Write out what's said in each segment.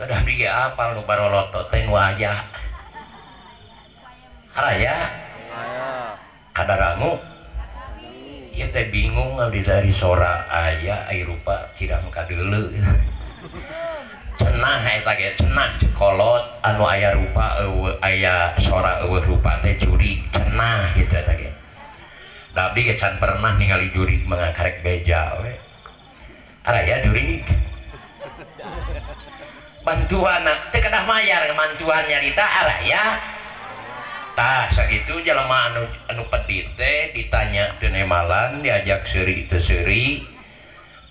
Udah dia apal nu baroloto teh nu aya. Araya. Kadarangu. Ieu teh bingung abdi dari sora aya ai rupa kirang kadeuleu. Cenah eta ge cenah cekolot anu aya rupa aya sora eueuh rupa teh jurig cenah kitu eta ge. Da abdi ge can pernah ningali jurig mah karek beja we. Araya jurig. Bantuan teh kedah mayar mantuan nyarita araya tah sakitu jelema anu pedit teh ditanya teu nemalan diajak seuri teu seuri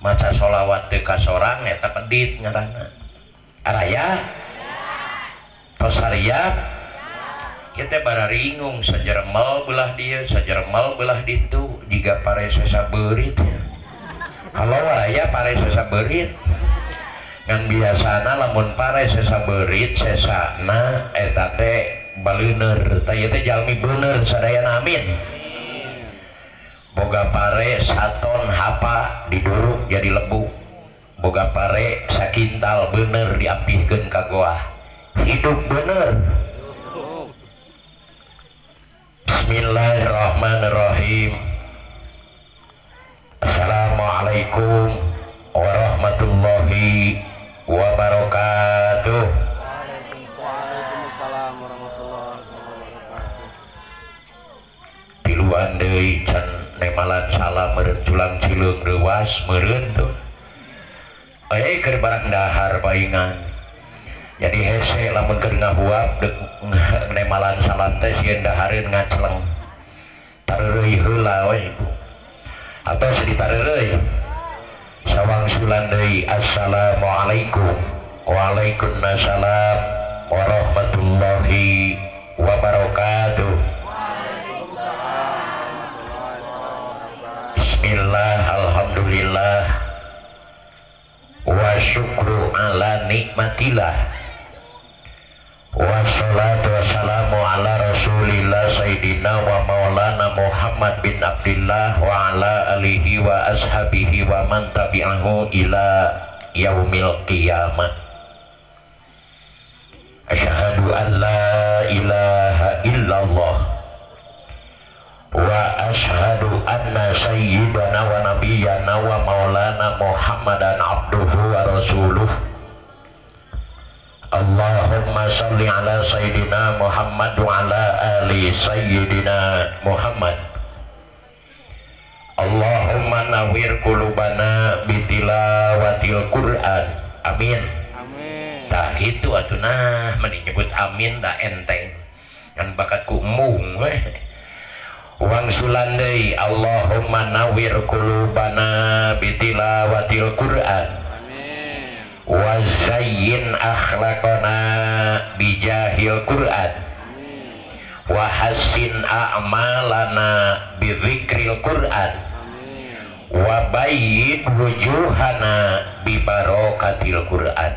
maca sholawat teu ka sorang eta pedit ngaranna araya tos hareup kieu teh bararingung sajeremel belah dieu sajeremel belah ditu jiga paresa sabeurit halo araya paresa sabeurit ngan biasana lamun pare sesa beurit sesana eta teh baleuner tah ieu teh jalmi beuneur sadayana amin boga pare saton hapa diduruk jadi lebu boga pare sakintal beuneur diampihkeun ka goa hidup beuneur. Bismillahirrahmanirrahim. Assalamualaikum warahmatullahi wabarakatuh. Waalaikumsalam warahmatullahi wabarakatuh. Tiluan deui can nemalan salam meureun culang cileung reuwas meureun tuh. Keur barang dahar paingan. Jadi hese lamun keur ngahuap deuk nemalan salam teh sieun dahareun ngaceleng. Tareureuy heula we ibu. Atau seditareureuy. Sawang sulan deui assalamualaikum waalaikumsalam warahmatullahi wabarakatuh. Bismillah alhamdulillah wa syukru ala nikmatillah wassalatu wassalamu ala rasulillah sayyidina wa maulana Muhammad bin Abdillah wa ala alihi wa ashabihi wa man tabi'ahu ila yaumil qiyamah. Asyhadu an la ilaha illallah wa asyhadu anna sayyidana wa nabiyyana wa maulana Muhammadan abduhu wa rasuluh. Allahumma salli ala sayyidina Muhammad wa ala ali sayyidina Muhammad. Allahumma nawwir qulubana bitilawatil Qur'an. Amin. Amin. Tah kitu atuh meni nyebut amin da enteng. Kan bakatku mung we. Wangsulan deui Allahumma nawwir qulubana bitilawatil Qur'an. Wazayyin akhlaqana bijahil Qur'an wa hassin a'malana bidzikril Qur'an wa bayyid wujuhana bibarakatil Qur'an.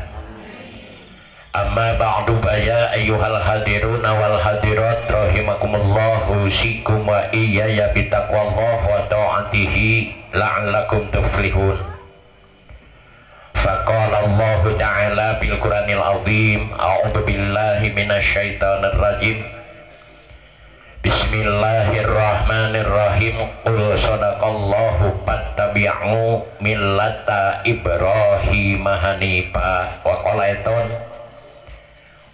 Amma ba'du ya ayyuhal hadiruna wal hadirat rahimakumullah usikum wa iyaya bitaqwallah wa ta'atihi la'allakum tuflihun. Faqala Allah Ta'ala bil Qur'anil Azim a'udzu billahi minasyaitonir rajim. Bismillahirrahmanirrahim. Qul sadaqallahu fattabi'u millata Ibrahim hanifa wa qalaitun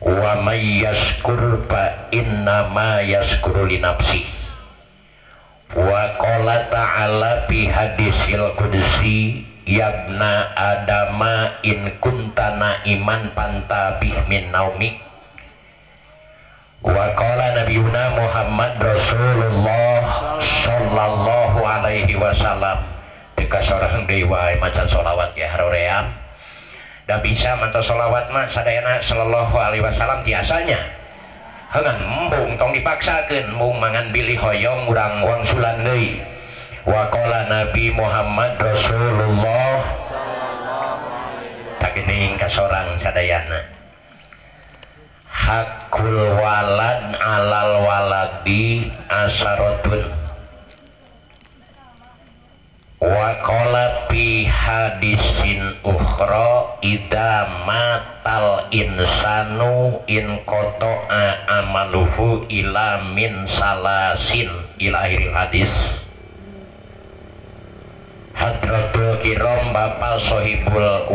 wa may yashkur fa inna ma yashkuru li nafsi wa qala ta'ala fi hadisil qudsi yabna adama in kuntana iman pantabih min naumik wa qala nabiyuna Muhammad Rasulullah sallallahu alaihi wasallam teka sorang deui wae maca sholawat ya haroream da bisa maca sholawat mah sadayana sallallahu alaihi wasallam tiasanya heungan embung tong dipaksakeun mung mangan bilih hoyong urang wangsulan deui. Wa qala Nabi Muhammad Rasulullah tak geuning ka sorang sadayana hakul walad alal waladi asaratun wa qala fi hadisin ukhra idza matal insanu in qata'a amaluhu ila min salasin ila akhir hadis. Hadratul kiram bapak sohibul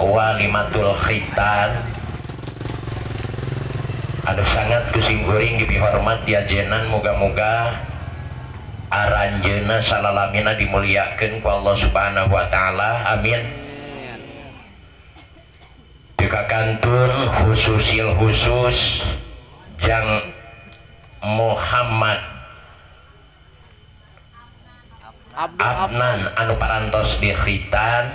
walimatul khitan anu sangat kusim kuring dihormat diajenan moga-moga aranjeuna salalamina dimuliakeun ku Allah Subhanahu wa taala. Amin. Dikakantun khususil khusus Jang Muhammad Abnan anu parantos di khitan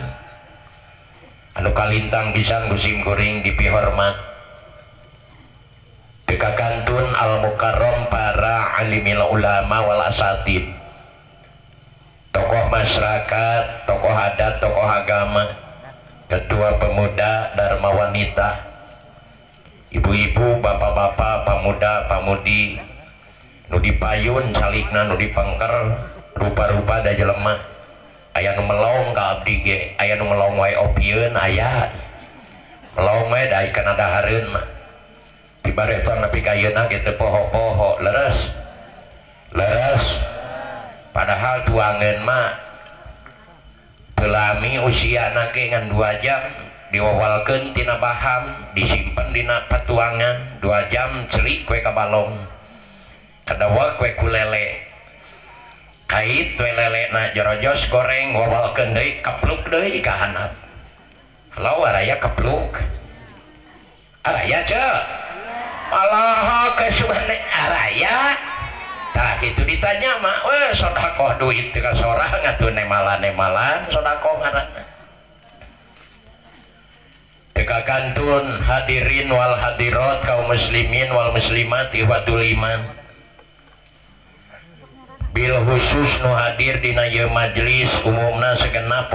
anu kalintang pisan kusim kuring dipihormat. Dikakantun al-mukarram para alimil ulama wal asatid, tokoh masyarakat, tokoh adat, tokoh agama, ketua pemuda, dharma wanita, ibu-ibu, bapak-bapak, pemuda, pamudi, nu dipayun salikna nu dipengker rupa-rupa da jelema. Aya nu melong ka abdi ge, aya nu melong wae opieun aya. Melong we da ikan adahareun mah. Tibareton nepi ka ayeuna ge teu poho-poho, leres. Padahal tuangeun mah teu lami usiana ge ngan 2 jam diwawalkeun tina baham, disimpen dina patuangan 2 jam celik kue ka balong. Kadawa kue kulele. Kait we lelena jorojos goreng wawalkeun deui kepluk deui ka handap. Halau araya kepluk. Araya ceuk. Allah kesubhana araya tah kitu ditanya mah we sedekah duit teh ka sorang atuh nemalan sedekah ngaranna. Teka kantun hadirin wal hadirat kaum muslimin wal muslimat ihwatul iman. Bil khusus nu hadir dina ieu majelis umumna segenap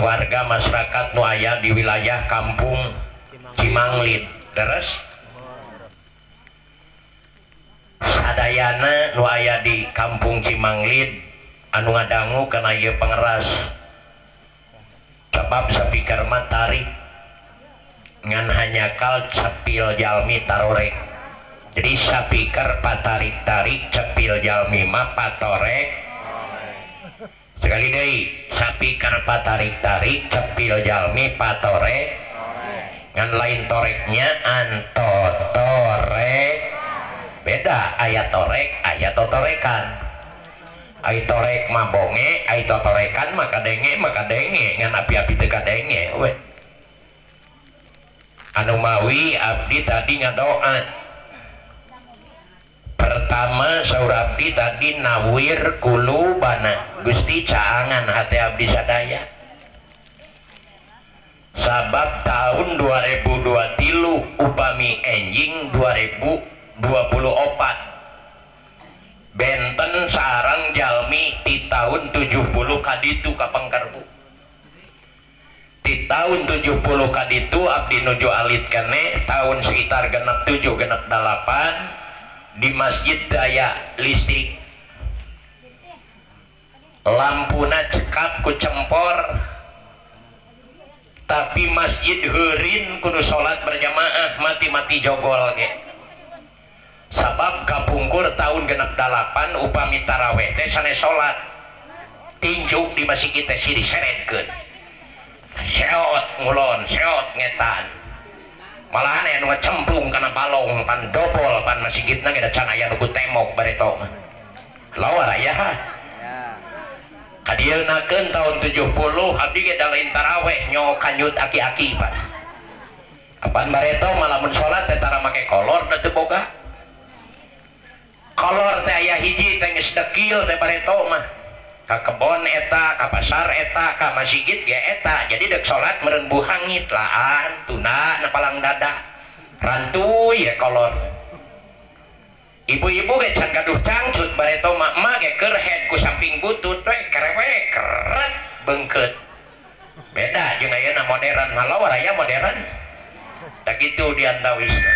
warga masyarakat nu aya di wilayah kampung Cimanglid. Deres sadayana nu aya di kampung Cimanglid anu ngadangu kana ieu pangeras sebab sapikeun mah tarik ngan hanyakal cepil jalmi tarorek. Jadi sapikeun patarik-tarik cepil jalmi mah patorek. Sekali deui sapikeun patarik-tarik cepil jalmi patorek ngan lain toreknya antotorek. Beda ayat torek ayat totorekan. Ayat torek mah bonge, ayat totorekan maka denge ngan api-api teu kadenge we. Anu mawi abdi tadi ngadoa. Pertama saur abdi tadi nawir kulubana, Gusti caangan hati abdi sadaya. Sabab tahun 2023 upami enjing 2024 benten sarang jalmi di tahun 70 kaditu kapengkerbu. Di tahun 70 kaditu abdi nuju alit kene tahun sekitar genep 7 genep 8 di masjid daya listrik. Lampuna cekap ku cempor tapi masjid heurin kudu salat berjamaah mati-mati jogol ge. Sabab kapungkur tahun genep 8 upami taraweh teh sanes salat tinjuk di masjid teh siri seretkeun seot ngulon seot ngetan malahan aya nu ngecemplung kana balong pan dobol pan masjidna ge da can aya nu ku temok bareto mah lawa aya kadieunnakeun tahun 70 abdi ge da lain taraweh nyo kanjut aki-aki pan apaan bareto malamun salat teh tara make kolor da teu boga kolor teh aya hiji teh geus dekil teh bareto mah ka kebon eta ka pasar eta ka masjid ge eta jadi dek salat meureun buhangit laan tuna nepalang dada rantuy ya kolor ibu-ibu ge can gaduh cangcut bareto mak ge keur head ku samping butut we kerewek keret beungkeut beda jeung ayeuna modern halau raya modern tak kitu diantawisna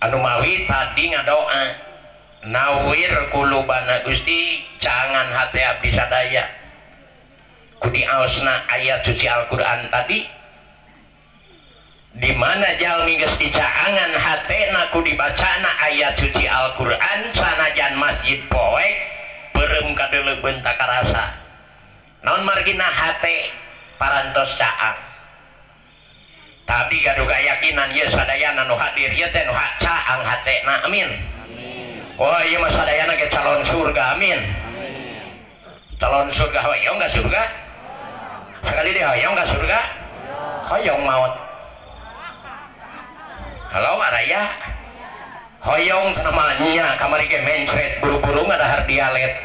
anu mawi tadi ngadoa nawir kulubana Gusti jangan hati abdi sadaya kudi aosna ayat suci Al-Quran tadi di mana jalmi geus dicaangan hatena kudi bacana ayat suci Al-Quran sanajan masjid poek beureum kadeulebeun takarasa naon margina hate parantos caang tapi gaduh keyakinan ya sadayana nu hadir ieu teh nu caang hatena amin. Oh iya mas sadayana ke calon surga amin. Calon surga hoyong gak surga? Sekali deh hoyong gak surga? Hoyong maut. Halo araya hoyong namanya kamari ke mencret buru-buru ada hardialet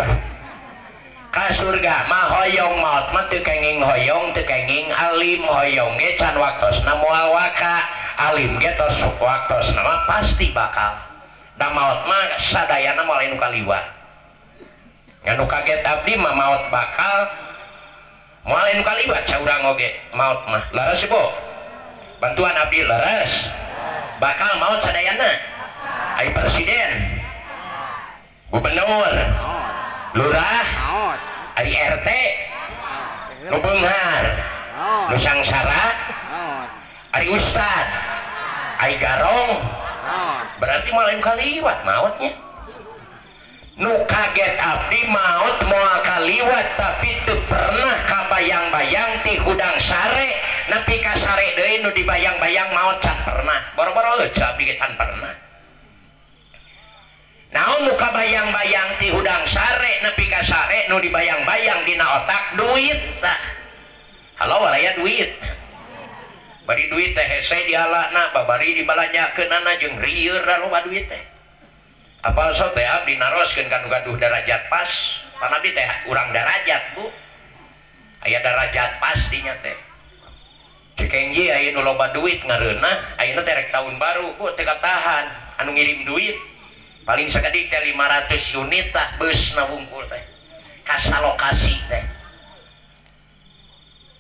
ka surga mah hoyong maut mah teu kenging hoyong teu kenging alim hoyong ge can waktosna moal waka alim ge tos waktosna mah pasti bakal da maut mah sadayana moal anu kaliwat anu kaget abdi mah maut bakal moal anu kaliwat saurang oge maut mah leres ibu bantuan abdi leres bakal maut sadayana ai presiden gubernur lurah ai RT nu beunghar nu sangsara ai ustad ai garong berarti malah kaliwat mautnya nu kaget abdi maut moal kaliwat tapi teu pernah kabayang-bayang ti hudang sare nepi ka sare deui nu dibayang-bayang maut can pernah boro-boro eueuh abdi can pernah naon nu kabayang-bayang ti hudang sare nepi ka sare nu dibayang-bayang dina otak duit tah halo waraya duit bari duit teh hese dialana babari dibalanyakeunana jeung rieur loba duit teh apal so teh abdi naroskeun kanu gaduh darajat pas pan abdi teh urang darajat Bu aya darajat pas dinya teh cekengji aya nu loba duit ngareunah ayeuna teh rek tahun baru Bu teh katahan anu ngirim duit paling sakedik teh 500 unit tah beusna wungkul teh kasa lokasi teh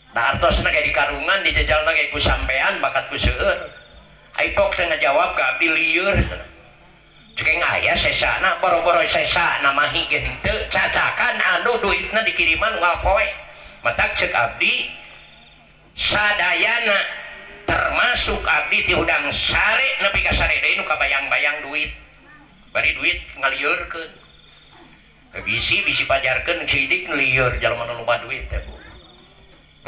nah artosna kayak di karungan di jajalna kayak ku sampean bakat ku seueur aipok teh ngajawab ka abdi lieur cekeng aya sesana boro-boro sesana mahi ge henteu cacakan anu duitna dikiriman unggal poe matak ceuk abdi sadayana termasuk abdi ti hudang sare nepi ka sare deui nu kabayang-bayang duit bari duit ngalieurekeun bisi pajarkeun sidik lieur jalma nu loba duit teh Bu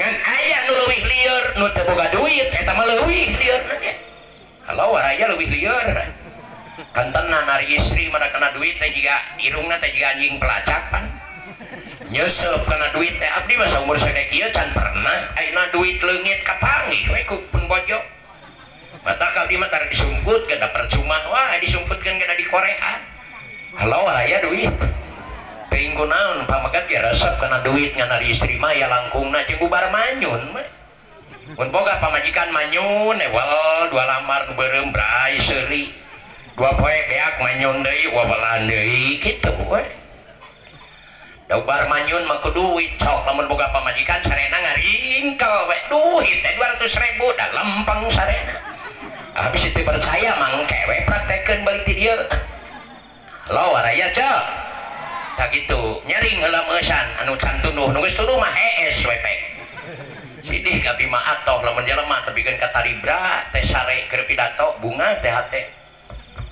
ngan aya nu leuwih lieur nu teu boga duit eta mah leuwih lieur ge halo waraya leuwih lieur kan tenan ari istri mana kena duit teh jiga irungna teh jiga anjing pelacakan nyesep kena duit teh abdi masa umur sadek ieu can pernah ayeuna duit leungit kapanggih we ku pun bojo mata abdi mah tara disumputkeun da percuma wah disumputkeun ge da dikorean halo waraya duit teuing kunaon pamagat ya resep kena duit ngan ari istri mah ya langkungna jeung bubar manyun mah mun boga pamajikan manyun ewel dua lamar nu beureum brai seuri dua poe beak manyun deui wawalan deui kitu we da ubar manyun mah ku duit sok lamun boga pamajikan sarena ngaringkel we duit teh 200.000 da lempeng sarena habis itu percaya mangke we praktekeun balik ti dieu halo waraya cek tak gitu nyaring heula meusan anu can tunduh nu geus tunduh mah hees we pek sidih abdi mah atoh lamun jelema tepikeun ka taribra teh sare keur pidato bunga teh hate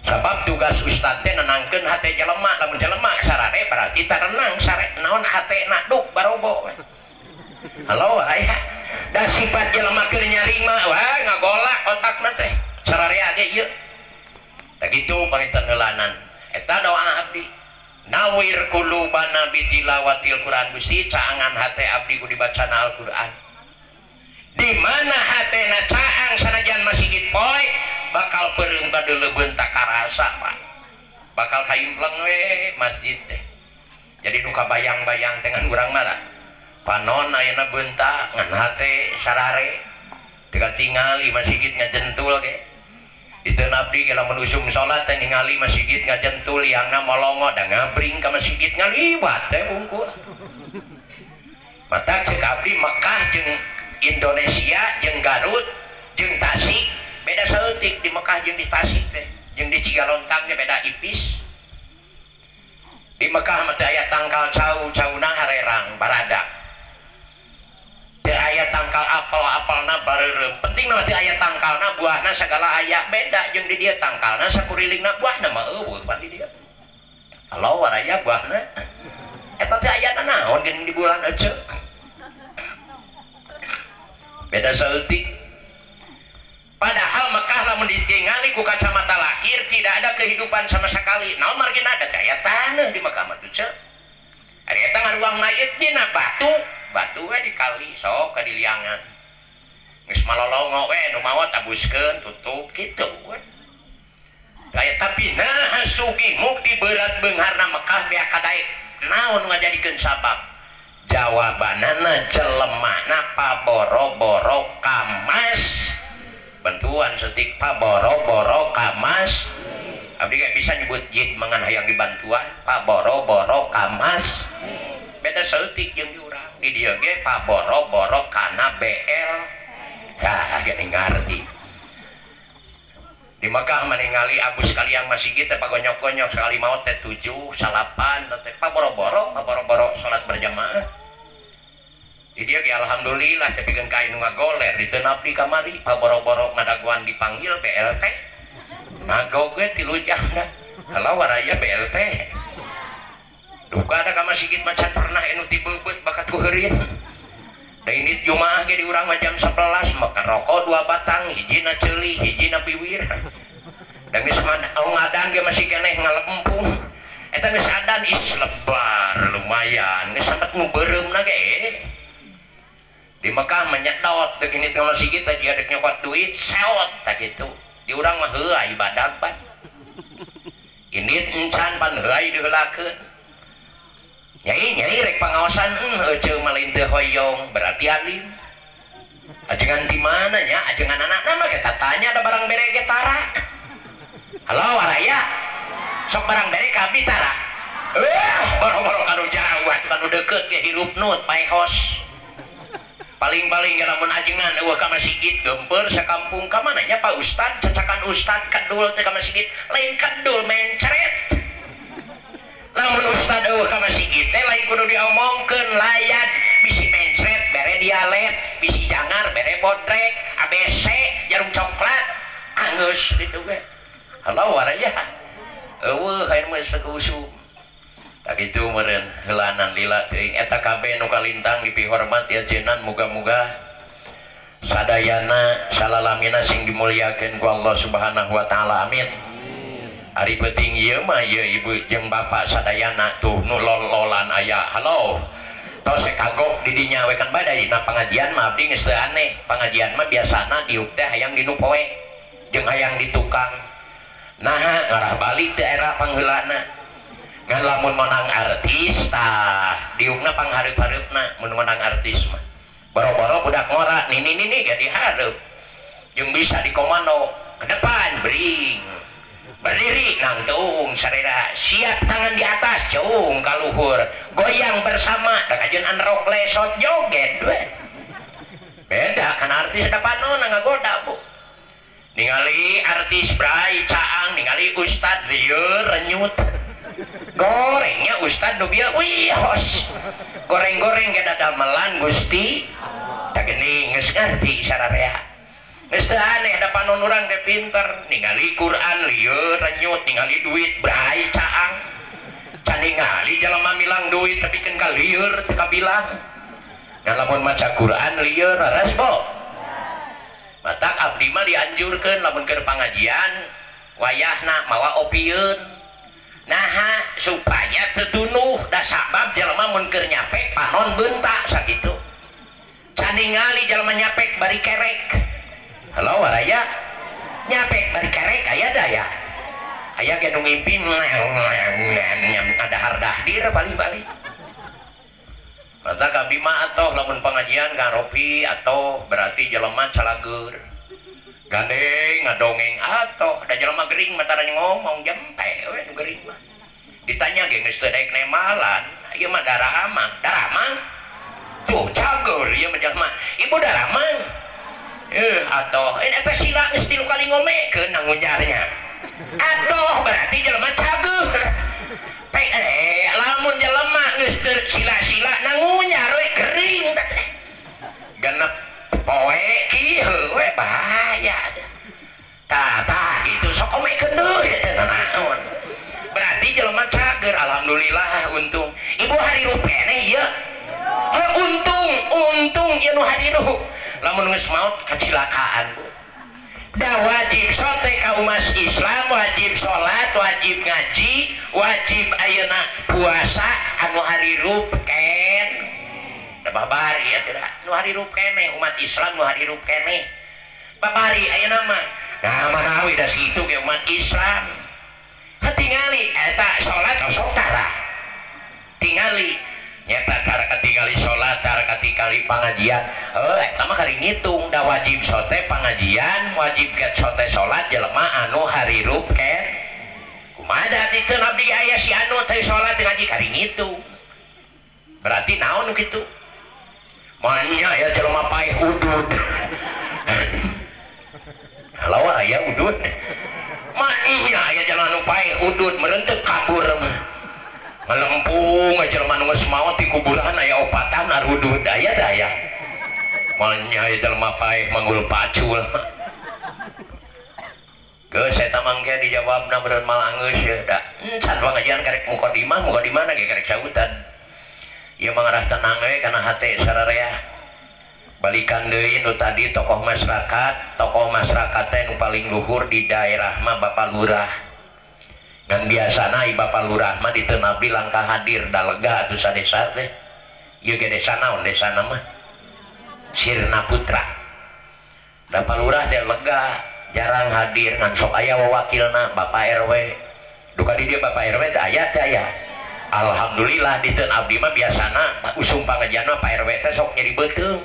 sabab tugas ustad teh nenangkeun hate jelema lamun jelema sarare berarti tarenang sare naon hatena duk barobo we halo aya da sifat jelema keur nyaring mah wah ngagolak otakna teh sarare age ieu tak gitu pangitan heulanan eta doa abdi nawir kulubana bidilawatil Quran Gusti caangan hate abdi ku dibacana Al-Quran di mana hatena caang sanajan masjid poe bakal peureum kadeulebeun takarasa Pak bakal kaimpleng we masjid teh jadi nu kabayang-bayang teh ngan urang mah panon ayeuna beunta ngan hate sarare teu katingali masjid ngajentul ge itu abdi kalau menusum sholat teh ningali masjid ngajentul liangna molongo da ngabring ka masjid ngaliwat teh bungkul mata cek abdi Mekah jeung Indonesia jeung Garut jeung Tasik beda saeutik di Mekah jeung di Tasik teh jeung di Cigalontang ge beda ipis Di Mekah mah teu aya tangkal cau-cauna harerang baradak. Teu aya tangkal apel-apelna bareureum. Penting mah teu aya tangkalna buahna sagala aya. Beda jeung di dieu tangkalna sakurilingna buahna mah eueuh pan di dieu. Halo waraya buahna. Eta teh aya naon geuning di bulan ece. Beda saeutik. Padahal Mekah lamun ditingali ku kacamata lahir tidak ada kehidupan sama sekali. Naon margina ada aya taneuh di Mekah mah teh. Ari eta ngaruang nayet dina batu we dikali sok ka diliangan. Geus malolongo we nu maot tabuskeun tutup kitu we. Kaya tapi nah sugih mukti berat beungharna Mekah bea kadaek. Naon ngajadikeun sabab? Jawabanana jelemana paboro-boro kamas. Bantuan setik Pak boro-boro kamas. Abdi gak bisa nyebut jid mangan hayang dibantuan Pak boro-boro kamas. Beda setik jeung di urang di dieu ge Pak boro-boro kana BL. Dah gak ngarti. Di Mekah meningali abus kaliang masih kita pagonyok-gonyok sekali maot teh 7 salapan teh Pak boro-boro salat berjamaah. Di dia ge alhamdulillah tapi kan kain ngagoler diteunap di kamari Pak boro-boro ngadaguan dipanggil BLT ngagoge ti lujahna halau waraya BLT duka ada ka masjid macan pernah anu ti beubet bakat ku heureun da ini jumaah ge di urang mah jam 11 maka rokok 2 batang hijina ceuli hijina biwir da geus ngadan ge masih keneh ngalempung eta geus adan islebar lumayan geus sampat nu beureumna ge. Di Mekah menyedot begini tengah masih kita dia ada nyokot duit sewot tak gitu di urang mah heula ibadah pan ini encan pan heula diheulakeun nyai rek pangaosan eceu malin teu hoyong berarti alim ajengan di mana nya ajengan anak-anak mah kita tanya ada barang bere ge tara halo waraya sok barang bere ka abdi tara boro-boro kanu jawat kanu deukeut ge hirup nut paehos paling-paling lamun ajengan eueuh ka masjid gempeur sakampung ka mana nya Pak Ustad cacakan Ustad kedul teh ka masjid lain kedul mencret lamun Ustad eueuh ka masjid teh lain kudu diomongkeun layad bisi mencret bere dialet bisi jangar bere bodrek ABC jarum coklat angeus ditu ge halo waraya eueuh hayu mah sakusum tak itu meren helanan lila teuing eta kabeh nu kalintang dipihormat ya jenan muga-muga sadayana salalamina sing dimuliakeun ku Allah Subhanahu wa taala amin. Ari penting ieu mah ieu ibu jeung bapak sadayana tuh nu lol-lolan aya halo tos kagok di dinya we kan badai na pengajian mah abdi geus teu aneh pengajian mah biasana diuk teh hayang di nu poe jeung hayang di tukang nah ngarah balik teh era pangheulana ngan lamun menang artis tah diukna panghareup-hareupna mun menang artis mah boro-boro budak ngora nini gak dihareup jeung bisa dikomando ke depan bring berdiri nangtung sarera siap tangan di atas cung ka luhur goyang bersama da kajeun anrok lesot joget we beda kan artis depanna ngagoda bu ningali artis bray caang ningali ustad lieur renyut gorengnya Ustad dubia wihos goreng-goreng ke dadamelan Gusti tak gini geus ngarti sararea geus teu aneh da panon urang teh pinter ningali Quran lieur renyut ningali duit bray caang can ningali jelema milang duit tapi keun ka lieur teu kabilang da lamun maca Quran lieur resbo matak abdi mah dianjurkeun lamun keur pangajian wayahna mawa opieun nah supaya tetunuh da sabab jelema mun keur nyapek panon beuntak sakitu can ningali jelema nyapek bari kerek halo waraya nyapek bari kerek aya daya aya ge nu ngimpi ada hardahdir bali-bali mata kabi mah atoh lamun pengajian ngaropi atau berarti jelema calageur gandeng ngadongeng atoh da jelema gering matara ngomong jempe we nu gering mah ditanya ge geus teu daek nemalan ieu mah daramang tuh cager ieu mah jelema ibu daramang atoh eta sila geus 3 kali ngomekeun nang ngujarnya atoh berarti jelema cager lamun jelema geus sila-sila nangunyar we gering teh genep poe kieu we bahaya tah itu sok omekeun deui teh naon berarti jelema cager alhamdulillah untung ibu hari rup keneh ieu untung ieu nu hadiruh lamun geus maot kecelakaan da wajib sote ka umat Islam wajib sholat wajib ngaji wajib ayeuna puasa anu harirup ken da babari atuh nu harirup keneh umat Islam nu harirup keneh babari ayeuna mah nah manawi da situ ge umat Islam tingali eta sholat sok tara tingali nyata cara ketinggali sholat cara ketinggali pengajian eta mah kali ngitung da wajib sote pengajian wajib get sote sholat jelema anu harirup ken kumaha da ditu abdi aya si anu teh sholat ngaji kali ngitung berarti naon kitu manya ya jelema paeh udud halo aya udud manya ya jelema anu paeh udud merentek kabur mah melempung aja jelema nu geus maot di kuburan aya opatan arudud aya da aya manya aya jelema paeh manggul pacul geus eta mangke dijawabna beureun malangeus ya da can pangajian karek mukadimah na ge karek sautan ieu mah ngarah tenang we kana hate sararea balikan deui nu tadi tokoh masyarakat teh nu paling luhur di daerah mah Bapak Lurah dan biasana Bapak Lurah mah ditenabi langkah hadir da lega atuh sadesa teh ieu ge desa naon desana mah Sirna Putra Bapak Lurah teh lega jarang hadir ngan sok aya wakilna Bapak RW duka di dieu Bapak RW teh aya alhamdulillah diteun abdi mah biasana usum pangajian mah Pak RW teh sok nyeri beuteung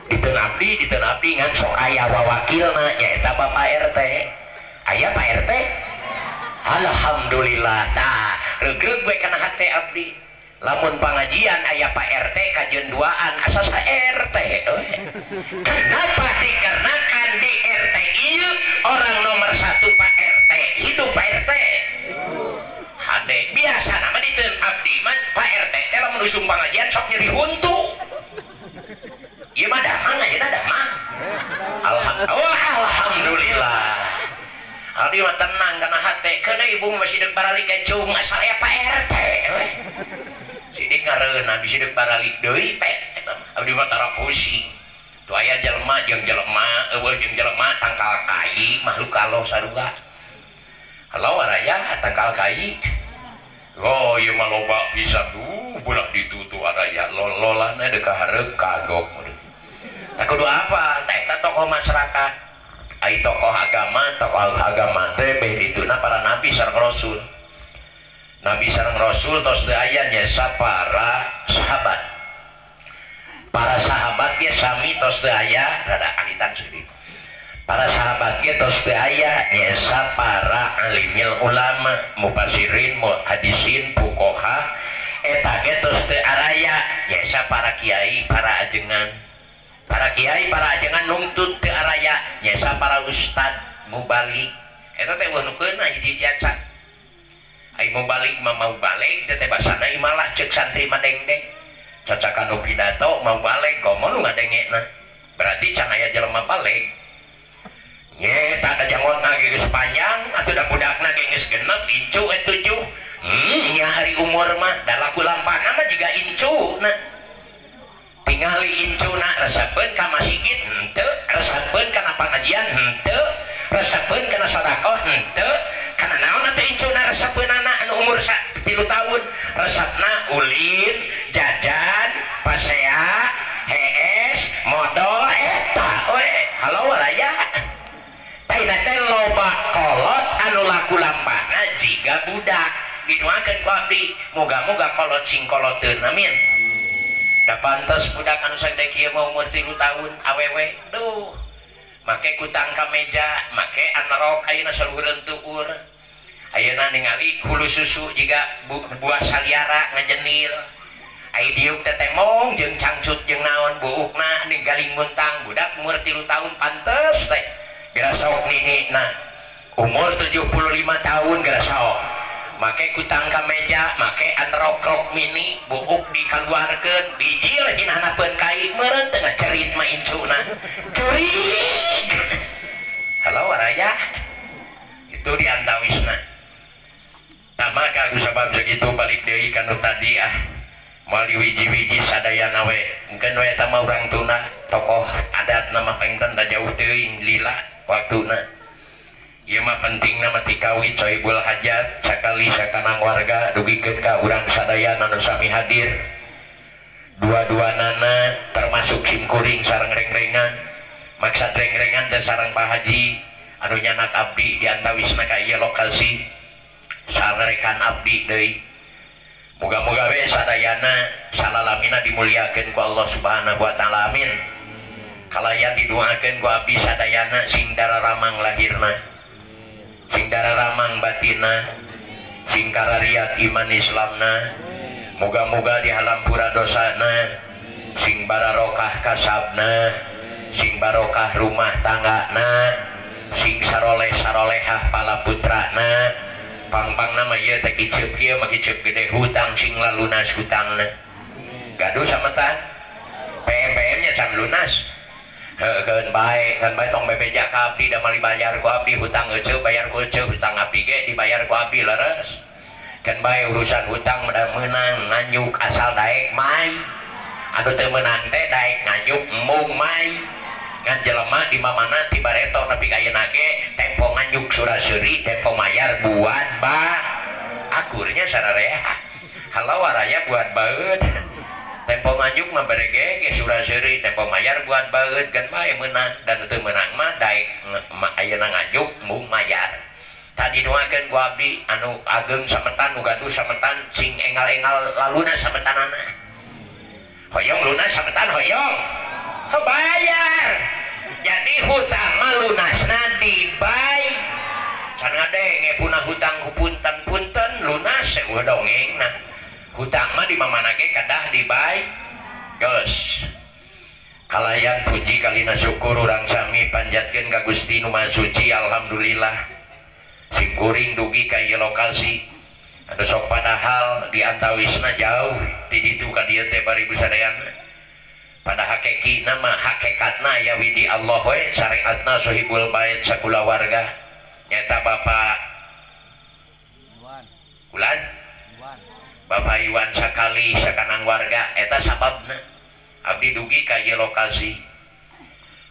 diteun abdi ngan sok aya wawakilna nyaeta Bapak RT aya Pak RT alhamdulillah tah regreg we kana hate abdi lamun pangajian aya Pak RT kajeun duaan asa sa RT kenapa dikarenakan di RT ieu orang nomor 1 Pak RT hidup Pak RT hade biasa nama diteun abdi mah Pak RT teh lamun usum pangajian sok nyeri huntu ieu mah damang ayeuna damang alhamdulillah Aldi mah tenang karena hati karena ibu masih dek baralik kecung asal ya Pak RT sidik ngareuna bisa dek baralik deui pe abdi mah tara pusing tu aya jelema jeung jelema tangkal kai makhluk Allah sarua halo araya tangkal kai oh ieu mah loba pisan budak ditutu araya lolana deuk ka hareup kagok tak kudu apa eta tokoh masyarakat ai tokoh agama teh beh dituna para nabi sareng rasul tos teu aya nyesa para sahabat ge sami tos teu aya rada alitan sedikit para sahabat ge tos teu aya nyesa para alimil ulama mufassirin muhaddisin fuqaha eta ge tos teu araya nyesa para kiai para ajengan nuntut ke araya nyesa para ustad mubalik eta teh weukeun hiji jasa ai mubalik mah mau balik teh basana imalah ceuk santri mah dengdeng cacakan nu pidato mau balik komo nu ngadengena berarti can aya jelema balik nyeta ada jangotna ge geus panjang atuh da budakna ge geus genep incu 7 nya hari umur mah da laku lampana mah jiga incu na tingali incuna resepeun ka masjid henteu resepeun kana pengajian henteu resepeun kana sedekah henteu kana naon teh incuna resepeunana anu umur 3 tahun resepna ulin jajan pasea hees modal eta we halo waraya taina teh loba kolot anu laku lampana jiga budak dinuakeun ku abdi moga-moga kolot sing koloteun amin da pantes budak anu sadek ieu mah umur 3 tahun awewe duh make kutang ka meja make anerok ayeuna saluhureun tuur ayeuna ningali hulu susu jiga buah saliara ngajenil ai diuk teh temong jeung cangcut jeung naon buukna ninggaling muntang budak umur 3 tahun pantes teh gara sok ninina umur 75 tahun gara sok make kutang kameja make androkrok mini buuk dikeluarkan bijil jinanapeun kai meureun teu ngacerit mah incuna curig halo waraya itu diantawisna tama kagu sabab segitu balik deui kanu tadi mali wiji-wiji sadayana we mungkin we tama urang tuna tokoh adat nama pengten da jauh teuing lila waktuna ieu mah pentingna mati kawit coibul hajat sakali sakanang warga dugikeun ka urang sadayana anu sami hadir dua-duanana termasuk simkuring sareng rengrengan maksud rengrengan teh sareng Pak Haji anu nyanak abdi di antawisna ka ieu lokasi sarekan abdi deui moga-moga we sadayana salalamina dimuliakeun ku Allah Subhanahu wa taala amin kalayan didoakeun ku abdi sadayana sing dararamang lahirna sing dararamang batina sing karariat iman Islamna moga-moga di halampura dosana sing barokah kasabna sing barokah rumah tanggana sing saroleh-sarolehah pala putrana pang-pang nama ieu teh kiceup ieu mah kiceup gede hutang sing lalunas hutangna gaduh sametan PM nya can lunas heukeun bae kan bae tong bebeja ka abdi da mali bayar ku abdi hutang euceuh bayar ku euceuh hutang abdi ge dibayar ku abdi leres kan bae urusan hutang da meunang nganyuk asal daek mai anu teu meunang teh daek nganyuk mung mai ngan jelema di mamana ti bareto nepi ka ayeuna ge tempo nganyuk suraseuri tempo mayar buat akurnya sararea halau waraya buat baeud tempo nganyuk mah berege ge suraseuri tempo mayar buat baeud kan bae meunang dan teu meunang mah daek ayeuna nganyuk mung mayar tadi doakeun ku abdi anu ageng sametan nu gaduh sametan sing engal-engal laluna sametanana hoyong lunas sametan hoyong bayar jadi hutang mah lunasna dibayar can ngadenge punah hutang ku punten lunas eueuh dongengna hutang mah di mamana ge kadah dibayar geus kalayan puji kalina syukur urang sami panjatkeun ka Gusti Nu Maha Suci alhamdulillah simkuring dugi ka ieu lokasi anu sok padahal di antawisna jauh ti ditu ka dieu teh bari busadayana pada hakikina mah hakikatna ya widi Allah we syariatna sohibul bait sakula warga nyata Bapak Ulan Bapak Iwan sakali sakanang warga eta sababna abdi dugi ka ieu lokasi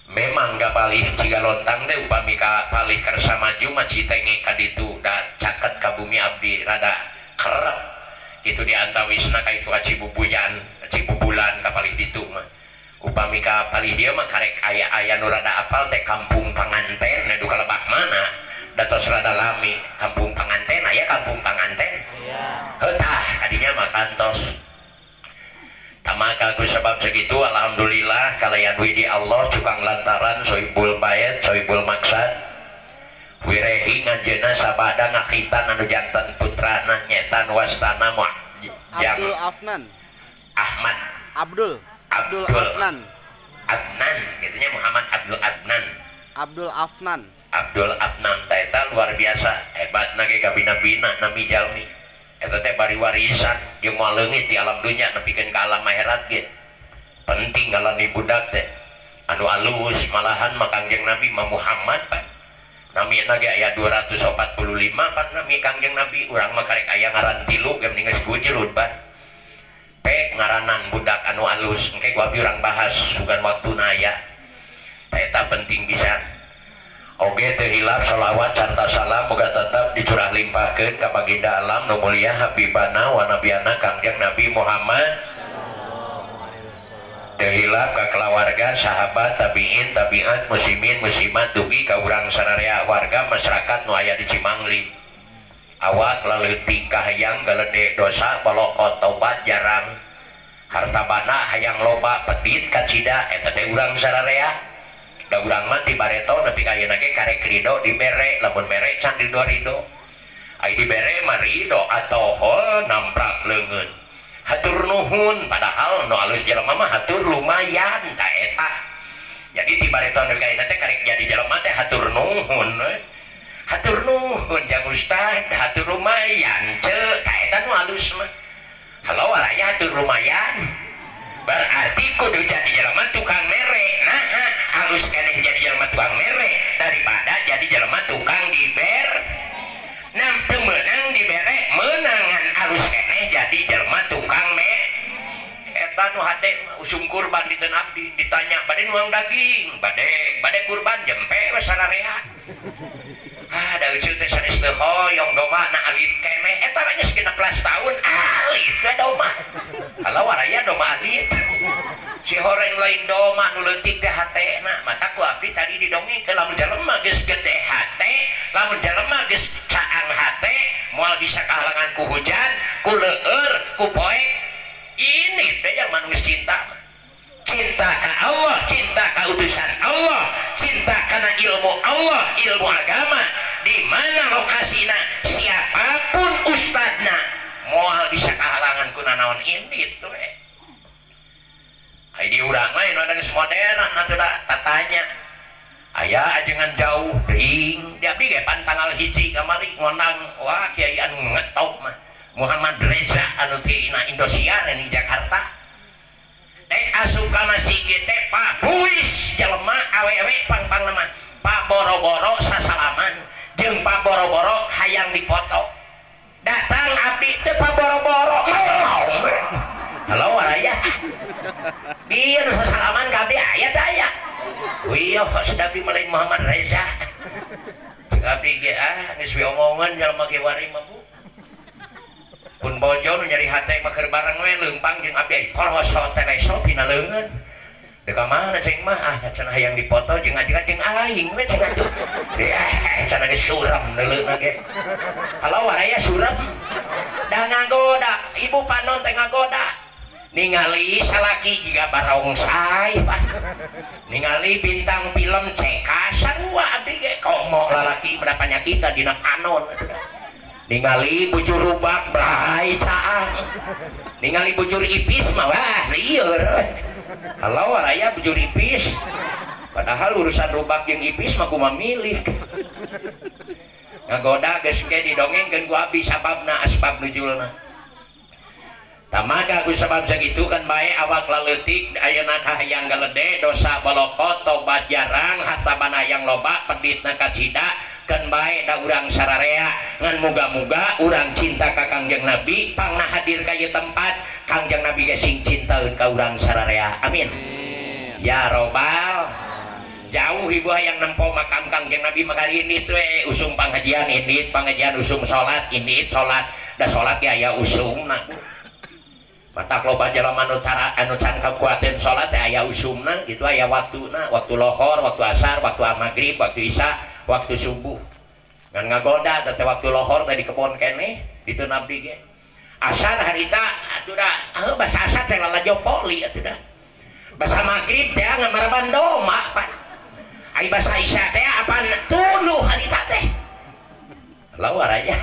memang gak palih ciga lontang deh upami ka palih kersa maju mah citenge ka ditu da caket ka bumi abdi rada kerep itu di antawisna ka itu Cibubuyan Cibubulan ka palih ditu mah upami ka palih dia mah karek aya nu rada apal teh kampung panganten nedu ka lebah mana datos rada lami kampung panganten aya kampung panganten heutah kadinya mah kantos tamaka ku sebab segitu alhamdulillah kalayan widi Allah cukang lantaran soibul bait soibul maksad wirehi nganjeuna sabada ngakitan anu janten putrana nyetan wastana Abdul Afnan Ahmad Abdul Afnan gitunya Muhammad Abdul Afnan eta luar biasa hebatna ge kabina-bina nami jalmi eta teh bari warisan jeung moal leungit di alam dunya nepikeun ka alam akhirat ge penting ngalani budak teh anu alus malahan mah Kangjeng Nabi Muhammad pan namina ge aya 245 pan nami Kangjeng Nabi urang mah karek aya ngaran 3 ge mending geus gujrud pan pe ngaranan budak anu alus engke gua urang bahas sugan waktuna aya eta penting pisan oge teu hilap sholawat sarta salam moga tetep dicurah limpahkeun ka baginda alam nu mulia habibana wa nabiyana Kangjeng Nabi Muhammad teu hilap ka keluarga sahabat tabiin tabiat muslimin muslimat dugi ka urang sararea warga masyarakat nu aya di Cimangli awak leutik kahayang galede dosa balokot tobat jarang hartabana hayang loba pedit kacida eta teh urang sararea da urang mah ti bareto nepi ka ayeuna ge karek ridho dibere lamun mere can ridho ai dibere mah ridho atoh namprak leungeun hatur nuhun padahal nu alus jelema mah hatur lumayan ta eta jadi ti bareto nepi ka ayeuna teh karek jadi jelema teh hatur nuhun hatur nuhun jang ustad hatur lumayan cek kaetan halus mah halo waraya hatur lumayan berarti kudu jadi jelema tukang mere nah halus keneh jadi jelema tukang mere daripada jadi jelema tukang diber nam teu meunang dibere meunangan halus keneh jadi jelema tukang eta nu hate usum kurban di teu abdi ditanya bade nuang daging bade kurban jempe we sararea da ucil teh sanes teu hoyong doma na alit keneh eta mah geus 16 tahun alit ka doma kalau waraya doma alit si horeng lain doma nu leutik teh hatena mata ku abdi tadi didongengkeun lamun jelema geus gede hate lamun jelema geus caang hate moal bisa kahalangan ku hujan ku leueur ku poek ini teh yang manusia cinta cinta ka Allah cinta ka utusan Allah cinta kana ilmu Allah ilmu agama di mana lokasina siapapun ustadna moal bisa kahalangan ku nanaon ini tuh ai di urang lain ada geus modern atuh da tatanya aya ajengan jauh ring di abdi ge pan tanggal 1 kamari ngondang wah kiai anu ngetop mah Muhammad Reza anu tina Indosiar di Jakarta dek asup ka masjid teh Pak Buis jelema awewe pang-pang nama Pak Boro-boro sasalaman jeung Pak Boro-boro hayang dipoto datang abdi teh Pak Boro-boro halo waraya dia nu sasalaman ka abdi aya teh aya wih sedap di melain Muhammad Reza abdi ge geus omongan jelema ge wari mah Bu pun bojo nu nyari hate mah keur bareng we leumpang jeung abdi koroso tereso tina leungeun deuk ka mana ceng mah cenah hayang dipoto jeung ajeng aing we ceng atuh cenah ge suram neuleuna ge kalau waraya suram da ngagoda ibu panon teh ngagoda ningali salaki jiga barongsai Pak ningali bintang film CK sarua abdi ge komo lalaki mendapatnya kita dina kanon ningali bujur rubak brai caang ningali bujur ipis mah wah lieur kalau waraya bujur ipis padahal urusan rubak jeung ipis mah kumaha milih ngagoda geus ge didongengkeun ku abdi sababna asbab nuzulna tamaga ku sabab sakitu kan bae awak laleutik ayeuna kahayang galede dosa bolokot tobat jarang harta yang loba peditna kacida kan bae da urang sararea ngan muga-muga urang cinta ka Kangjeng Nabi pangna hadir ka ieu tempat Kangjeng Nabi ge sing cintaeun ka urang sararea amin ya robbal jauh ibu hayang nempo makam Kangjeng Nabi makari ini teh usum pangajian ini pangajian usum salat ini salat da salat ge aya usumna mata loba jalma anu can kakuatin salat teh aya usumna gitu aya waktuna waktu lohor waktu asar waktu maghrib waktu isya waktu subuh ngan ngagoda teh waktu lohor teh di kebon keneh ditu abdi ge asar harita atuh da basa asar teh lalajo poli atuh da basa maghrib teh ngamaraban doma Pak ai basa isya teh apa tuluh harita teh lawar aja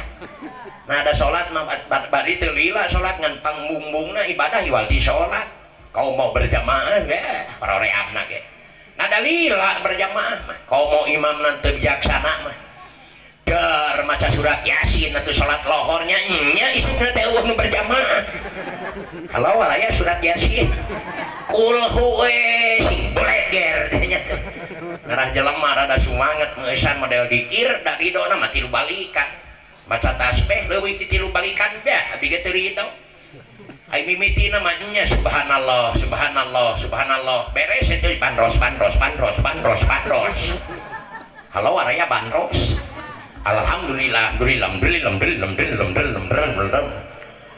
nah ada sholat bari teu lila sholat ngan pangbumbungna ibadah iwal di sholat kau mau berjamaah ge paroreamna ge nada lila berjamaah mah kau mau imam nanti bijaksana mah der maca surat yasin atau sholat lohornya nya isukna teh eueuh nu berjamaah halo waraya surat yasin kulhu we sing bleger nya ngarah jelema rada sumanget ngeusan model dikir da ridona mah tilu balikan maca tasbih leuwih ti tilu balikan dah abi ge teu ridho ai mimitina mah nya subhanallah subhanallah subhanallah beres itu bandros halo waraya bandros alhamdulillah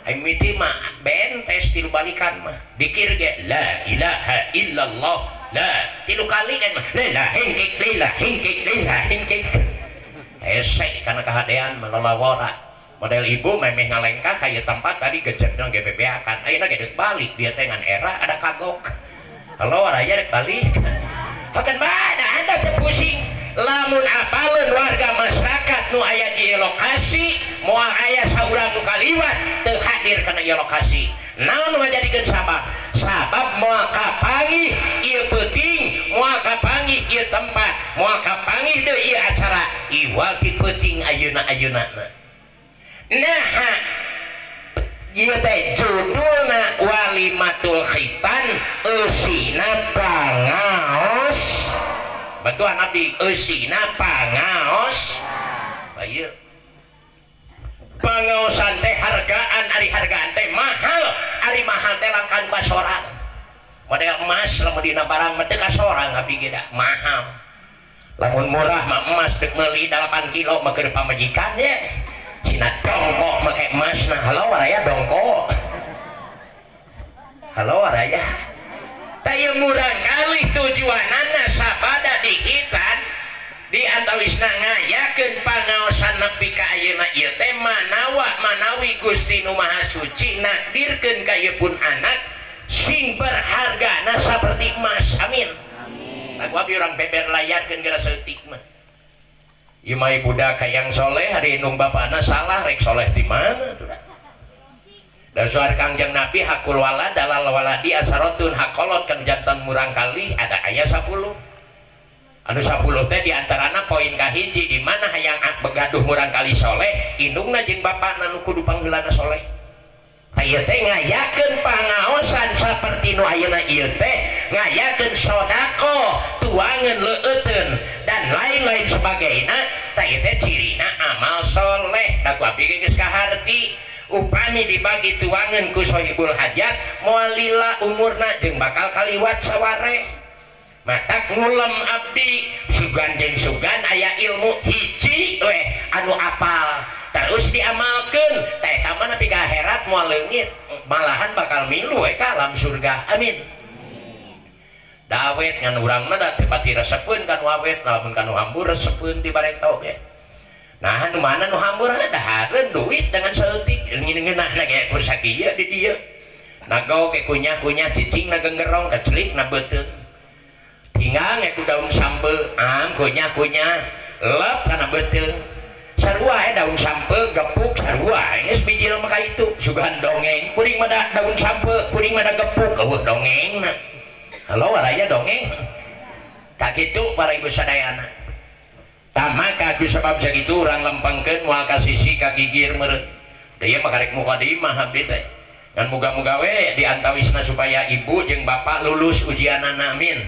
ai miti mah bentes tilu balikan mah dikir ge la ilaha illallah la tilu kali kan mah la hengkek esek karena kehadean melalawara model ibu memeh ngalengkah kayak tempat tadi gejek dengan GBB akan ayeuna ge deuk balik dia teh ngan era ada kagok halo waraya deuk balik akan bada anda teh pusing lamun apalun warga masyarakat nu aya di lokasi moal aya saurang nu kaliwat teu hadir kana ieu lokasi naon ngajadikeun sabab moal kapanggih ieu peuting moal kapanggih ieu tempat moal kapanggih deui ieu acara walki peuting ayeuna-ayeuna nah ieu teh judulna walimatul khitan eusina pangaos bantuan abdi eusina pangaos ieu pangaosan teh hargaan ari hargaan teh mahal ari mahal teh langkan ka sorang model emas lamun dina barang mah teu ka sorang abdi ge da mahal lamun murah mah emas teu meuli 8 kilo mah keur pamajikan ye cina dongkok make emas nah halo waraya dongkok halo waraya taya murah kali tujuanana sabada dihitan di antawisna ngayakeun pangaosan nepi ka ayeuna ieu teh manawi Gusti Nu Maha Suci nakdirkeun ka ieu pun anak sing berhargana saperti emas amin aku abdi urang beber layarkeun geura seutik mah ieu mah budak hayang soleh hari indung bapana salah rek soleh di mana tuh dan suar Kangjeng Nabi hakul walad dalal waladi asarotun hakolot kan jantan murang kali ada aya 10 anu 10 teh diantarana poin kahiji di mana hayang begaduh murang kali soleh indungna jeung bapana nu kudu panggeulana soleh ieu teh ngayakeun pangaosan saperti nu ayeuna ieu teh ngayakeun sodako tuangan leueuteun dan lain-lain sebagainya tah ieu teh cirina amal soleh da ku abdi geus kaharti upami dibagi tuangan ku sohibul hajat moal lila umurna jeung bakal kaliwat sawareh matak ngulem abdi sugan jeung sugan aya ilmu hiji we anu apal terus diamalkeun teh eta mah nepi ka akhirat moal leungit malahan bakal milu we ka alam surga amin dawet ngan urang mah da teu pati resepeun kan wawet lamun kanu hambur resepeun ti barento ge nah nu mana nu hambur dahareun duit dengan saeutik ngeunahna ge kur sakieu di dieu nagaw ke kunyah-kunyah cicing na genggerong kecelik na beuteung tinggal ku daun sampe kunyah-kunyah lep kana beuteung sarua daun sampe gepuk sarua geus bijil mah ka itu sugan dongeng kuring mah daun sampe kuring mah gepuk eueuh dongengna halo waraya dongeng tak kitu para ibu sadayana tamaka ku sebab sakitu urang lempengkeun moal ka sisi ka gigir meureun ieu mah karek mukadimah abdi teh ngan muga-muga we diantawisna supaya ibu jeung bapak lulus ujianana amin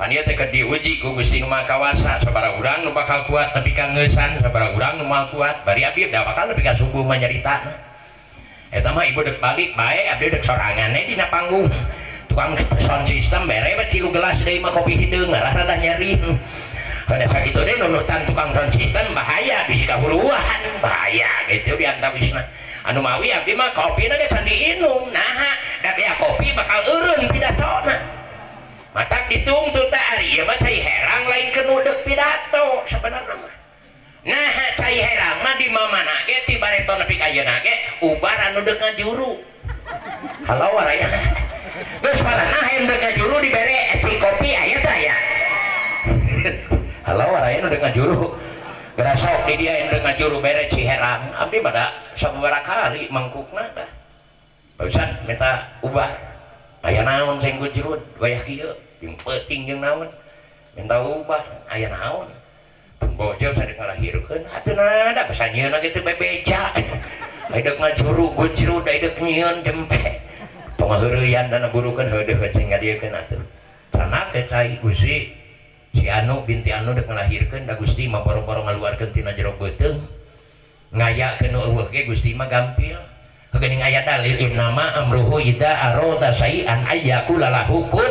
panieu teh keur diuji ku Gusti Nu Maha Kawasa sabaraha urang nu bakal kuat nepi ka ngeusan sabaraha urang nu moal kuat bari abdi da bakal nepi ka subuh mah nyaritana eta mah ibu dek balik bae abdi dek sorangan dina panggung tukang sound system bere we 3 gelas deui mah kopi hideung lah rada nyeri pada sakitu deh nunutan tukang sound system bahaya bisi kahuluan bahaya gitu diantawisna anu mawi abdi mah kopina ge can diinum nah da bea kopi bakal eureun pidatona matak ditungtut teh ari ieu mah cai herang lain keudeuh pidato sabenerna mah nah cai herang mah di mamana ge ti bareto nepi ka ayeuna ge ubar anu deuk ngajuru halo waraya geus palana hayang deuk ngajuru dibere eci kopi aya teh aya halo waraya nu deuk ngajuru geura sok di dia yang deuk ngajuru bere Ciherang abdi bada sababaraha kali mangkukna tah barusan minta ubah aya naon sing gujrud wayah kieu jeung peuting jeung naon minta ubah aya naon bojo sadek ngalahirkeun atuh nada pasanyeuna kitu bebeja aya deuk ngajuru gujrud aya deuk nyieun jempe pangaheureuyan dana burukeun heudeuk cing ngadiekeun atuh sanak teh cai Gusti si anu binti anu deuk ngalahirkeun da Gusti mah boro-boro ngaluarkeun tina jero beuteung ngayakeun eueuh ge Gusti mah gampil geuning aya dalil innama amruhu idza arada syai'an ayyaqula lahu kun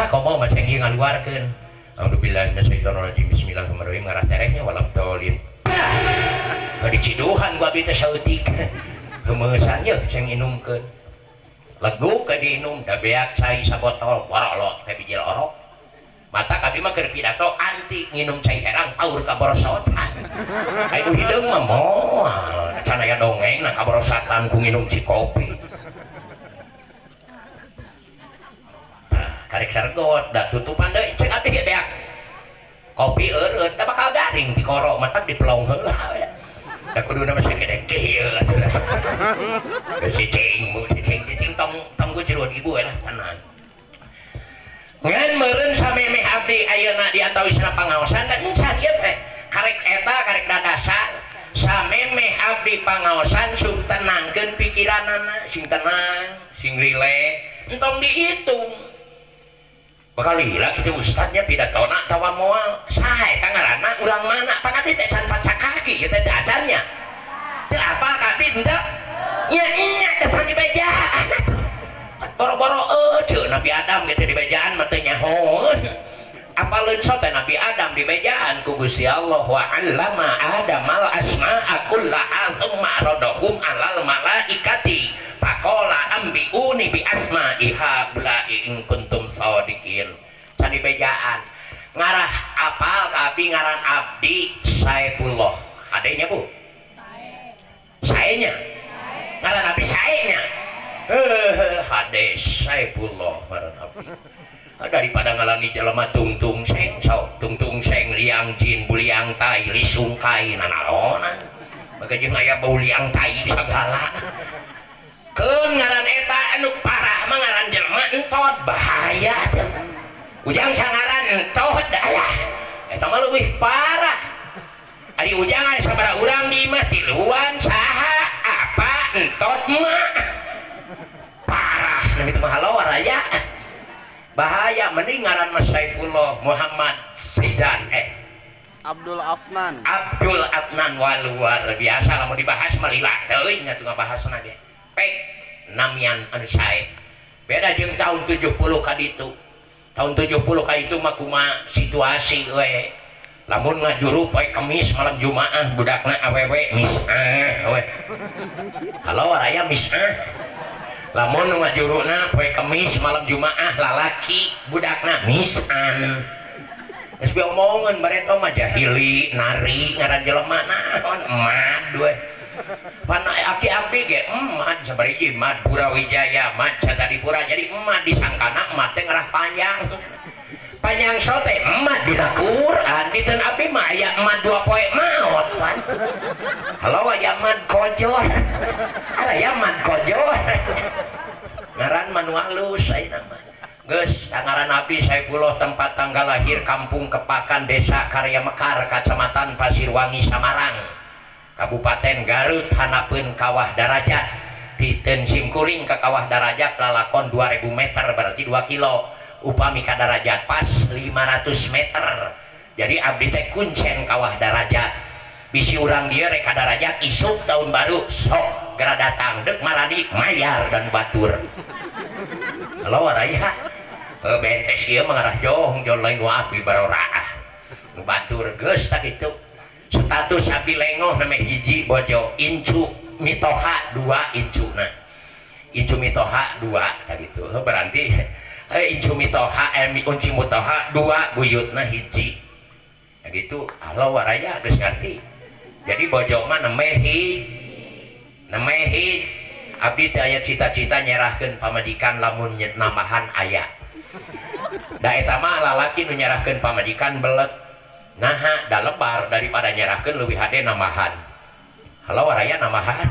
komo mah ceng ieu ngaluarkeun a'udzubillahi minasyaitonir rajim bismillahirrahmanirrahim ngarah terehnya walab tolin diciduhan gua abdi teh saeutik heumeussan yeuh ceng inumkeun leguk ka diinum da beak cai sabotol borolot ka bijil orok mata kami mah keur pidato anti nginum cai herang paur ka borosotan aya hideung mah moal can aya dongeng na kaborosatan ku nginum ci kopi karek sargot da tutupan deui cek abdi ge beak kopi eureut da bakal garing di koro mata dipelong heula da kuduna mah segede kieu atuh cicing tong gujrud ibu lah tenang ngan meureun samemeh abdi ayeuna di antawisna pangaosan dan encan ieu teh karek eta karek dadasar samemeh abdi pangaosan sung tenangkeun pikiranana sing tenang sing rileks entong dihitung bakal lila kitu ustadnya pidatona tawa moal sae ka ngaranna urang mana pangabdi teh can paca kaki kitu teh acannya teu apa kabdi henteu nya nya datang di bejaan boro-boro ceuk Nabi Adam gitu di bejaan mah teu nyahoeun apaleun sote Nabi Adam di bejaan ku Gusti Allah wa 'allama Adamal asma'a kullaha tsumma radahum 'alal malaikati faqala ambiuni bi asma'iha bula'i in kuntum shadiqin can di bejaan ngarah apal ka abdi ngaran abdi Saifullah adenya Bu saenya ngaran abdi saenya hade Saifullah ngaran abdi daripada ngalami jelema tungtung seng sok tungtung seng liang jin buliang tai lisung kai nanaronan maka jeung aya bau liang tai sagala keun ngaran eta anu parah mah ngaran jelema entot bahaya ujang sangaran entot dah eta mah leuwih parah ari ujang aya sabaraha urang di imah tiluan saha apa entot mah parah nu kitu mah halawar aya bahaya mending ngaran Mas Saifullah Muhammad Sidan Abdul Afnan wah luar biasa lamun dibahas melila teuing atuh ngabahasna ge pek namian anu sae beda jeung tahun 70 ka ditu tahun 70 ka itu mah kumaha situasi we lamun ngajuru poe Kemis malam Jumaah budakna awewe misah we halo raya misah lamun ngajuruna poe Kemis malam Jumaah lalaki budakna misan geus diomongeun bareto mah jahili nari ngaran jelema naon emad we pan aki-aki ge emad sabariji emad Purawijaya emad Cagadipura jadi emad disangkana emad teh ngarah panjang sote emad dina Quran diteun abdi mah aya emad 2 poe maot pan halo aya emad kojor aya emad kojor ngaran manu halus ayeuna mah geus ngaran Nabi Saifullah tempat tanggal lahir Kampung Kepakan Desa Karya Mekar Kecamatan Pasirwangi Samarang Kabupaten Garut hanapeun Kawah Darajat diteun simkuring ka Kawah Darajat lalakon 2000 meter berarti 2 kilo upami ka darajat pas 500 meter jadi abdi teh kuncen Kawah Darajat bisi urang dia rek ka darajat isuk tahun baru sok gara datang dek marani mayar dan batur halo waraya bentes kieu mengarah jong lain wapi baroraah nu batur geus tak kitu status sapi lengoh na hiji bojo incu mitoha 2 incuna incu mitoha 2 tak kitu berarti incu mitoha unci mitoha 2 buyutna hiji gitu halo waraya geus ngarti jadi bojo mah nemehi abdi teh aya cita-cita nyerahkeun pamajikan lamun namahan aya da eta mah lalaki nu nyerahkeun pamajikan belet naha da lebar daripada nyerahkeun leuwih hade namahan halo waraya namahan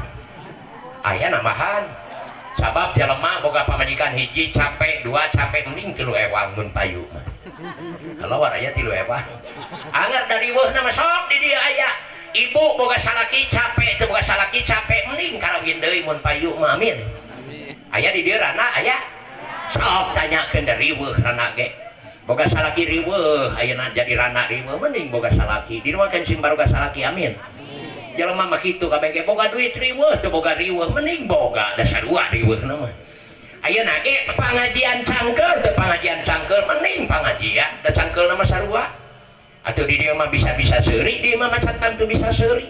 aya namahan sabab jelema boga pamajikan hiji capek 2 capek mending 3 ewang mun payu mah halo waraya 3 ewang anggar dari weuhna mah sok di dieu aya ibu boga salaki capek teu boga salaki capek mending karawin deui mun payu mah amin aya di dieu rana aya sok tanyakeun dari riweuh rana ge boga salaki riweuh ayeuna jadi rana riweuh mending boga salaki di rumah kencing baruga salaki amin jelema mah kitu kabeh ge boga duit riweuh teu boga riweuh mending boga da sarua riweuhna mah ayeuna ge pangajian cangkeul teu pangajian cangkeul mending pangajian da cangkeulna mah sarua atau di dia mah bisa-bisa seuri di mah macan tuh bisa seuri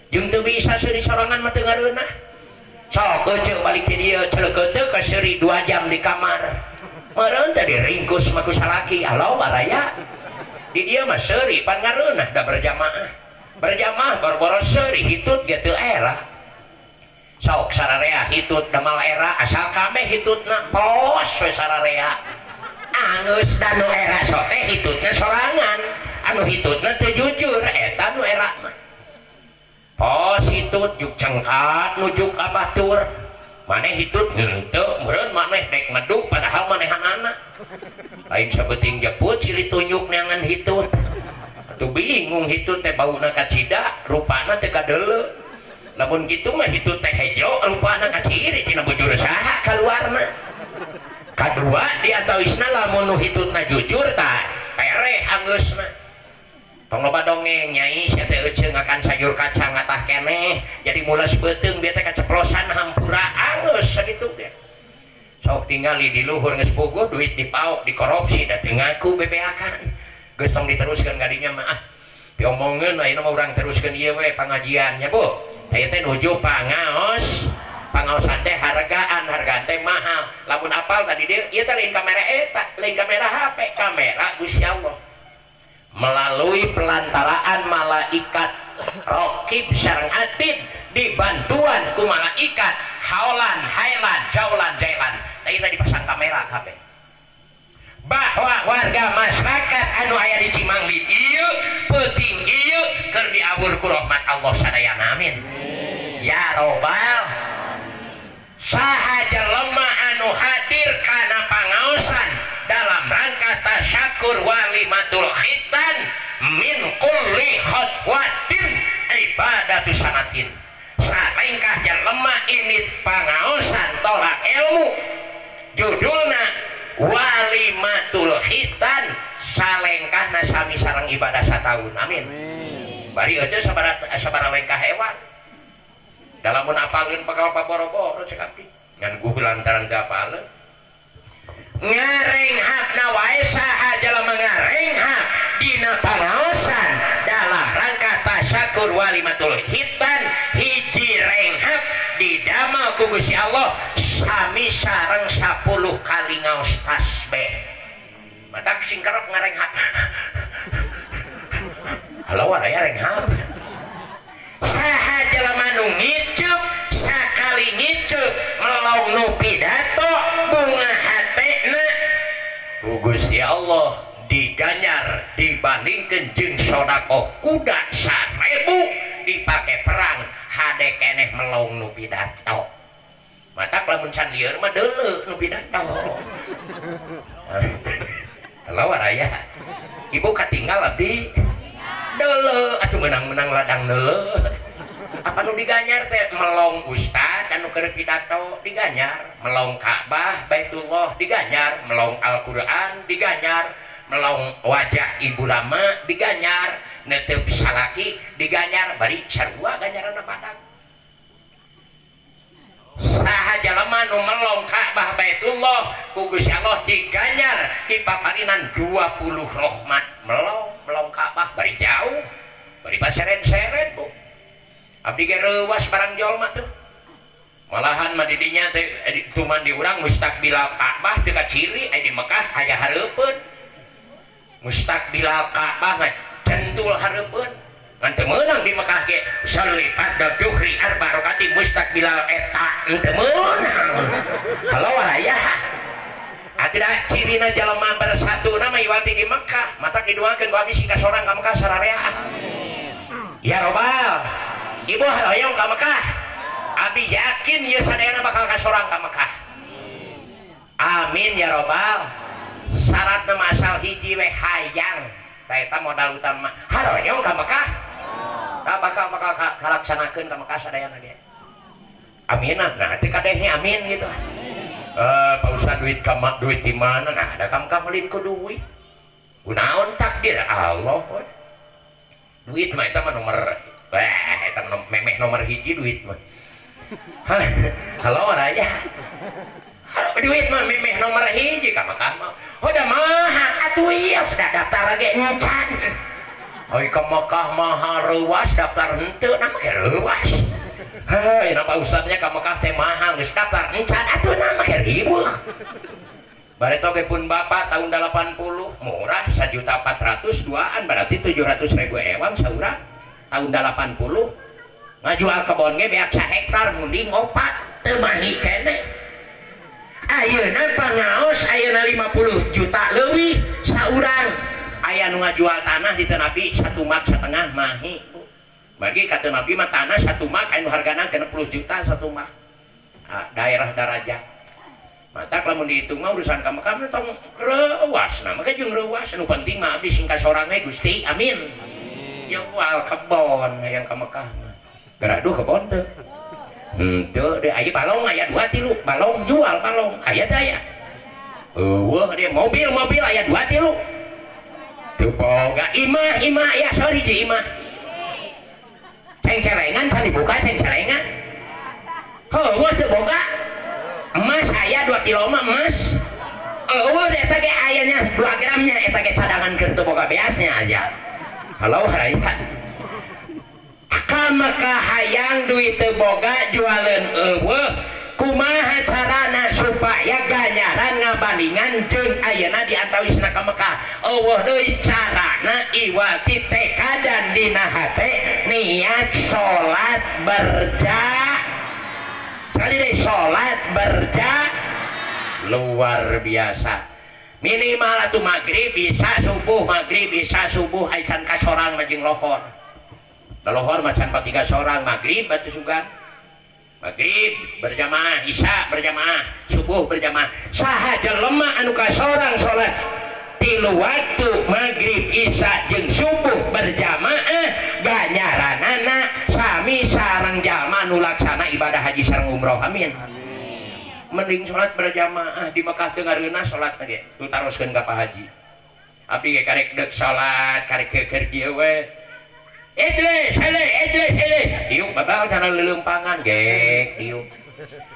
jeung teu bisa seuri sorangan mah teu ngareunah sok euceuk balik ti dieu ceuleukeun ka seuri 2 jam di kamar meureun teh diringkus mah ku salaki aloh waraya di dia mah seuri pan ngareunah da berjamaah boro-boro seuri hitut ge teu era sok sararea hitut da mal era asal kabeh hitutna pos we sararea angus danu era sote hitutna sorangan anu hitutna teu jujur eta nu era mah pos hitut juk cengkat nujuk ka batur maneh hitut henteu meureun maneh dek medu padahal manehanana lain sabeting jeput ciri tunjuk neangan hitut atuh bingung hitut teh bauna kacida rupana teh kadele lamun kitu mah hitut teh hejo rupana kaciri tina bujur saha kaluarna kadua di antawisna lamun nu hitutna jujur tah pere anggeusna tong loba dongeng nyai sia teh euceung akan sayur kacang ngatah keneh jadi mulas beuteung bieu teh kaceplosan hampura anggeus sakitu teh sok tingali di luhur geus puguh duit dipaok dikorupsi da teu ngaku bebeakan geus tong diteruskeun gadinya mah diomongkeun ayeuna mah urang teruskeun ieu we pangajian nya Bu ieu teh nuju pangaosan teh hargaan teh mahal lamun apal tadi dia ieu teh lain kamera eta lain kamera HP kamera Gusti Allah melalui pelantaraan malaikat Raqib sareng Atid dibantuan ku malaikat haulan hailan jaulan jailan tadi dipasang kamera HP bahwa warga masyarakat anu aya di Cimanglit ieu peuting ieu keur diabur ku rahmat Allah sadayana amin ya robbal saha jelema anu hadir kana pangaosan dalam rangka tasyakur walimatul khitan min kulli khotwatin ibadatu sanatin salengkah jelema ini pangaosan tolak ilmu judulna walimatul khitan salengkahna sami sareng ibadah satahun amin bari aja sabaraha lengkah hewan dalam apalkeun bakal paboro-boro cek abdi ngan guh lantaran teu apaleun ngarenghapna wae saha jalema ngarenghap dina pangaosan dalam rangka tasyakur walimatul khitan hiji renghap didamel ku Gusti Allah sami sareng 10 kali ngaos tasbih matak sing kerep ngarenghap halau aya renghap saha jalema nu ngiceup sakali ngiceup melong nu pidato bunga hatena ku Gusti Allah diganyar dibandingkeun jeung sedekah kuda 1000 dipake perang hade keneh melong nu pidato matak lamun can lieur mah deuleu nu pidato halau aya ibu katinggal abdi deuleu atuh menang-menang ladang deuleu apa nu diganyar teh melong ustad anu keur pidato diganyar melong Ka'bah Baitullah diganyar melong Al-Qur'an diganyar melong wajah ibu lama diganyar netep salaki diganyar bari sarua ganjaranna patak saha jalema nu melong Ka'bah Baitullah ku Gusti Allah diganyar dipaparinan 20 rahmat melong Ka'bah bari jauh bari paseren-seren Bu abdi ge reuwas barang jolma tuh malahan mah didinya teh tuman di urang mustaqbilal Ka'bah teu kaciri di Mekah aya hareupeun mustaqbilal Ka'bah centul hareupeun ngan teu meunang di Mekah ge salipat da duhri arba rakaati mustaqbilal eta teu meunang halau aya ada cirina jalema bersatu nama iwati di Mekah mata diduakeun ku abdi sing kasorang ka Mekah sararea ya robbal ibu hoyong ka Mekah abi yakin ieu sadayana bakal kasorang ka Mekah amin ya robbal syaratna asal hiji we hayang ta eta modal utama hoyong ka Mekah bakal kalaksanakeun ka Mekah sadayana ge amin nah teh kadehnya amin gitu Pak Ustad duit di mana nah ada kam melin ku duit kunaon takdir Allah duit mah eta mah nomor eta memeh nomor hiji duit mah halo aya duit mah memeh nomor hiji ka Mekah mah udah mahal atuh ieu sudah daftar ge encan oi ka Mekah mah reuas daftar henteu nama ge reuas heuh Pak Ustadnya ka Mekah teh mahal geus daftar encan atuh nama ge ribu bari toge pun bapak tahun 80 murah 1.400.000 duaan berarti 700.000 ewang saurang tahun 80 ngajual kebon ge beak 1 hektar munding 4 teu mahi keneh ayeuna pangaos ayeuna 50 juta leuwih saurang aya nu ngajual tanah di teu nabi 1,5 mak mahi bagi ka teu nabi mah tanah 1 mak anu hargana 60 juta 1 mak daerah darajat mata lamun dihitung mah urusan ka Mekah mah tong reuas nah maka jeung reuas nu penting mah abdi sing ka sorang we Gusti amin jeung wal kebon hayang ka Mekah mah garaduh kebon teu teu de aya balong aya 2 3 balong jual balong aya teh aya eueuh dia mobil aya 2 3 teu boga imah ya sorry ji imah ceng celengan can dibuka ceng celengan heueuh teu boga emas aya 2 kilo mah emas eueuh eta ge ayanya 2 gramnya eta ge cadangan keur teu boga beasnya aja halo haraya ka Mekah hayang duit teu boga jualeun eueuh kumaha carana supaya ganjaran ngabandingan jeung ayeuna diantawisna ka Mekah eueuh deui carana iwati tekad dan dina hate niat salat kali deh salat luar biasa minimal atuh maghrib bisa subuh aican ka sorang jeung lohor lohor macan 3 sorang maghrib batu sugan maghrib berjamaah isya berjamaah subuh berjamaah saha jelema anu ka sorang salat 3 waktu maghrib isya jeung subuh berjamaah ganjaranana sami sareng jalma nu laksana ibadah haji sareng umroh amin mending salat berjamaah di Mekah teu ngareuna salat teh tu taroskeun ka Pak Haji abdi ge karek deuk salat karek keur kieu we Idris diuk babal kana leuleumpangan gek diuk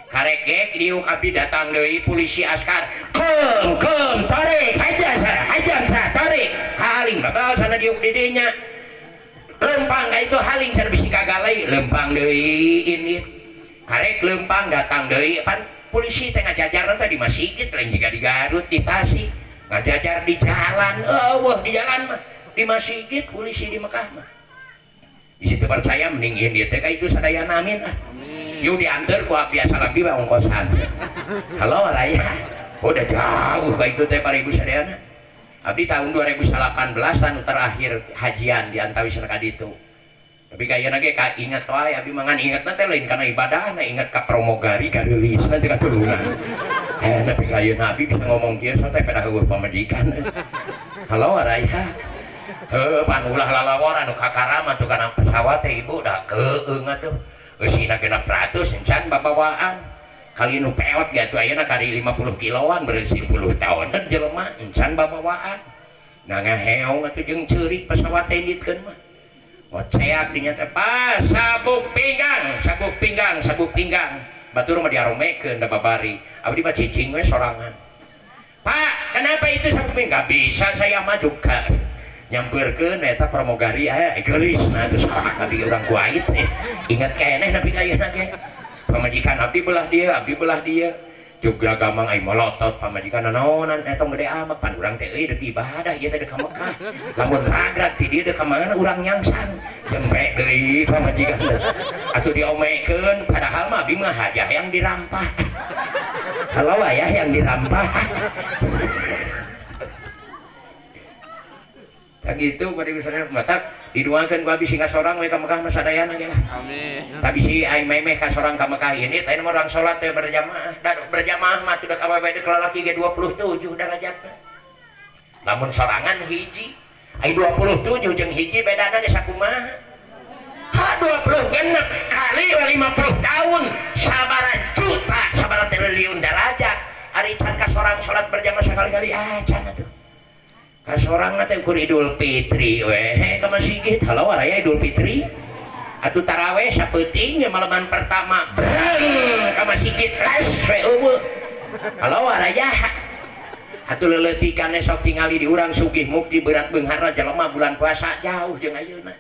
karek gek diuk abdi datang deui polisi askar kem tarik hajan sa tarik haling babal sana diuk di dinya lempang itu haling sana bisi kagalai lempang deui ini karek lempang datang deui pan polisi teh ngajajar teh di masjid lain juga di Garut di Tasik ngajajar di jalan eueuh di jalan mah di masjid polisi di Mekah mah di situ percaya mending ieu teh ka itu sadayana amin ah yuk diantar ku abdi asal abdi mah ongkosan halo raya udah jauh ka itu teh para ibu sadayana abdi tahun 2018 anu terakhir hajian di antawisna ka ditu tapi kayaknya ge ingat wae abdi mangan ingat teh lain karena ibadah ingat ka pramugari ka rilis nanti ka tulungan tapi kayaknya abdi bisa ngomong kieu sampai pada heueuh pamajikan halo raya panulah lalawar anu kakarama tuh kana pesawat teh ibu dah keung atuh eusina 600 encan babawaan kali nu peot ge atuh ayeuna kali 50 kiloan berisi 10 tahun jelema encan babawaan nah ngaheong atuh jeung ceurik pesawat teh ditkeun mah ngoceak dinya teh pas sabuk pinggang batur mah diaromekeun da babari abdi mah cicing we sorangan Pak kenapa itu sabuk pinggang bisa saya mah juga nyamperkeun eta pramugari aya geulis nah terus abdi urang kuait ingat keneh tapi ayeuna ge pamajikan abdi belah dia juga gamang ai molotot pamajikan naonan eta gede amat pan urang teh euy deuk ibadah ieu teh deuk ka Mekah lamun ragrat ti dieu deuk ka mana urang nyangsang jempe deui pamajikan atuh diomekeun padahal mah abdi mah hajah yang dirampah kalau aya yang dirampah gitu pada misalnya matak diduangkeun ku abdi sing sorang we ka Mekah mah sadayana ge lah amin tapi si aing memeh ka sorang ka Mekah ini teh mah urang salat teh berjamaah berjamaah mah teu da kawewe deuk lalaki ge 27 derajatna lamun sorangan hiji ai 27 jeung hiji bedana ge sakumaha 20 genep kali 50 tahun sabaraha juta sabaraha triliun derajat ari can ka sorang salat berjamaah sakali-kali acan atuh kasorang teh ukur Idul Fitri weh ka masjid halo raya Idul Fitri atuh taraweh sapeuting malaman pertama breng ka masjid las we eueuh halo raya atuh leuleutikana sok tingali di urang sugih mukti berat beunghar jelema bulan puasa jauh jeung ayeuna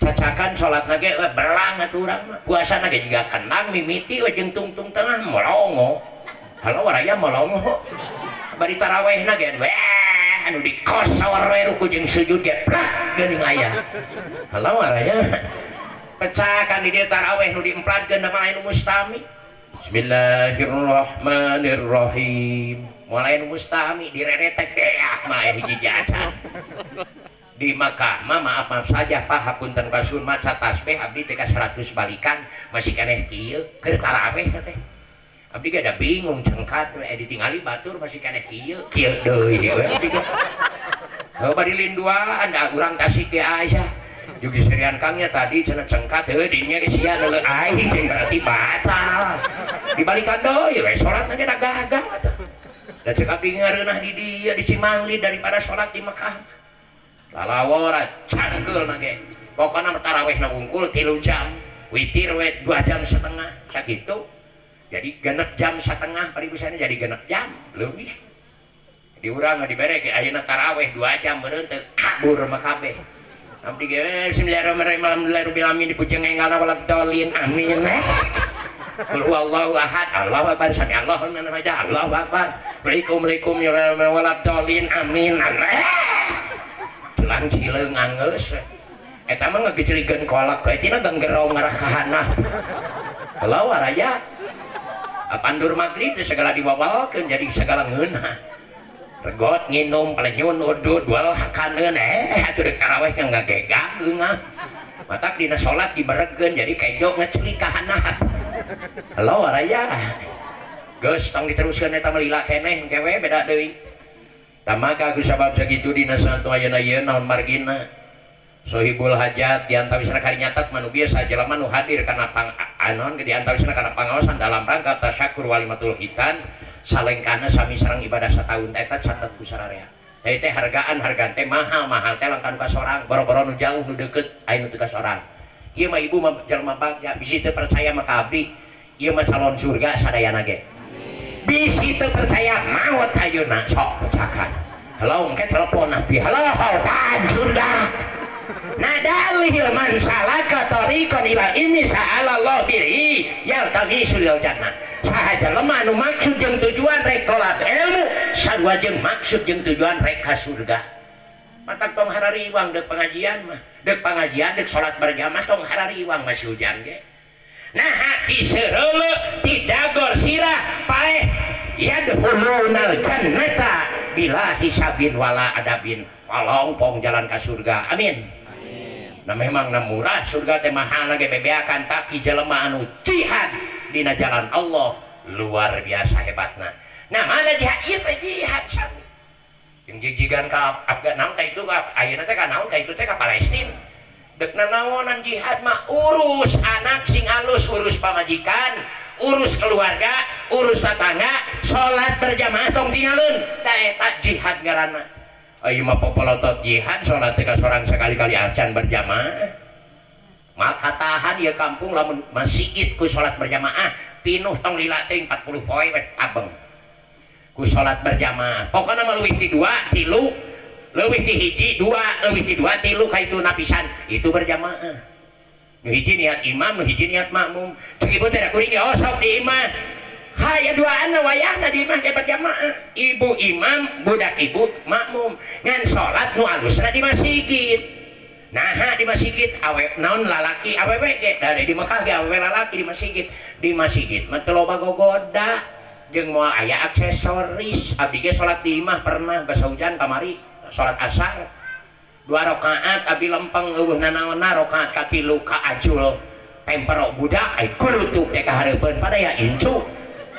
cacakan salatna ge belang atuh urang mah puasana ge juga kenang mimiti we jeung tungtung tengah molongo halo raya molongo bari tarawehna ge anu di kos sawar we ruku jeung sujud ge plak geuning aya halo aranya pecahkan di dieu taraweh nu diemplatkeun da anu mustami bismillahirrahmanirrahim mulai nu mustami direretek deak mah hiji jajan di Makkah mah maaf saja Pak hapunten kasun maca tasbih abdi teh ka 100 balikan masih keneh kieu keur taraweh teh abdi ge da bingung cengkat we ditingali batur masih kena kieu deui we abdi ge bari linduan da urang tasik ge aja juga serian kangnya tadi cenah cengkat heuh dinya ge sia leuleuh aing jeung berarti batal dibalikan deui we salat ge da gagang atuh da cek abdi ngareunah di dieu di Cimangli daripada salat di Mekah lalawora cangkeul na ge pokona tarawih na wungkul 3 jam witir we 2 jam setengah sakitu jadi 6 jam setengah bari bisa jadi 6 jam lebih diurang dibere ge ayeuna tarawih 2 jam meureun teu kabur mah kabeh abdi ge bismillahirrahmanirrahim dipujeng enggalna walabdolin amin qul huwallahu ahad Allahu akbar sami Allahu liman hamidah Allahu akbar waalaikum ya walabdolin amin celang cileung anggeus eta mah ngagejlikeun kolak bae tina ganggerong ngarah ka hanah heula waraya pandur maghrib teh segala diwawalkeun jadi segala ngeunah regot nginum palenyun udud wal hakaneun atuh deuk tarawih nya ngagegag geungah matak dina salat diberegkeun jadi kejo ngeclik ka hanah heula waraya geus tong diteruskeun eta mah lila keneh kewe beda deui tamaga ku sabab sakitu dina satu ayeuna ieu naon margina sohibul hajat diantawisna kari nyatat manu biasa jelema nu hadir kana anon diantawisna kana pangaosan dalam rangka tasyakur walimatul hitan salengkana sami sareng ibadah sataun eta catet ku sararea jadi teh hargaan teh mahal teh langkan ka sorang boro-boro nu jauh nu deukeut aya nu teu ka sorang ieu mah ibu mah jelema bagja bisi teu percaya mah ka abdi ieu mah calon surga sadayana ge bisi teu percaya maot ayeuna sok pecakan halo engke telepon abdi halo kan surga nadalil man salaka tariqan ila ini sa'alallah bihi yaltamisul jannah sahaja lemah nu maksud jeung tujuan rek tolak ilmu sarua jeung maksud jeung tujuan rek ka surga matak tong harariwang deuk pengajian deuk salat berjamaah tong harariwang masih hujan ge nah hati sereuleuh tidak gor sirah paeh yadkhulunal jannata bila hisabin wala adabin walongpong jalan ka surga amin. Nah memang na murah surga teh mahal ge bebeakan tapi jelema anu jihad dina jalan Allah luar biasa hebatna. Nah mana jihad ieu teh jihad sami. Jeung jijigan ka Afgan ka itu ka ayeuna teh ka naon ka itu teh ka Palestina. Deuk naonan jihad mah urus anak sing alus, urus pamajikan, urus keluarga, urus tetangga, salat berjamaah tong tinggalin. Tah eta jihad ngaranna. Ayo mah popolotot jihad salat teh ka sorang sekali-kali acan berjamaah maka tahan ya kampung lamun masjid ku salat berjamaah pinuh tong lila teh 40 poe we abeng ku salat berjamaah pokona mah leuwih ti 2 3 leuwih ti hiji 2 leuwih ti 2 3 ka itu napisan itu berjamaah nu hiji niat imam nu hiji niat makmum ceuk ibu teh da kuring oh sok di imam hayya duaan wayahna di imah ke berjamaah ibu imam budak ibu makmum ngan salat nu alusna di masjid nah di masjid awe naon lalaki awewe ge dari di Mekah ge awewe lalaki di masjid mah teu loba gogoda jeung moal aya aksesoris abdi ge salat di imah pernah basa hujan kamari salat asar 2 rakaat abdi lempeng eueuh nanaonna rakaat ka 3 ka ajul tempero budak ai kulutuk teh ka hareupeun pada ya incu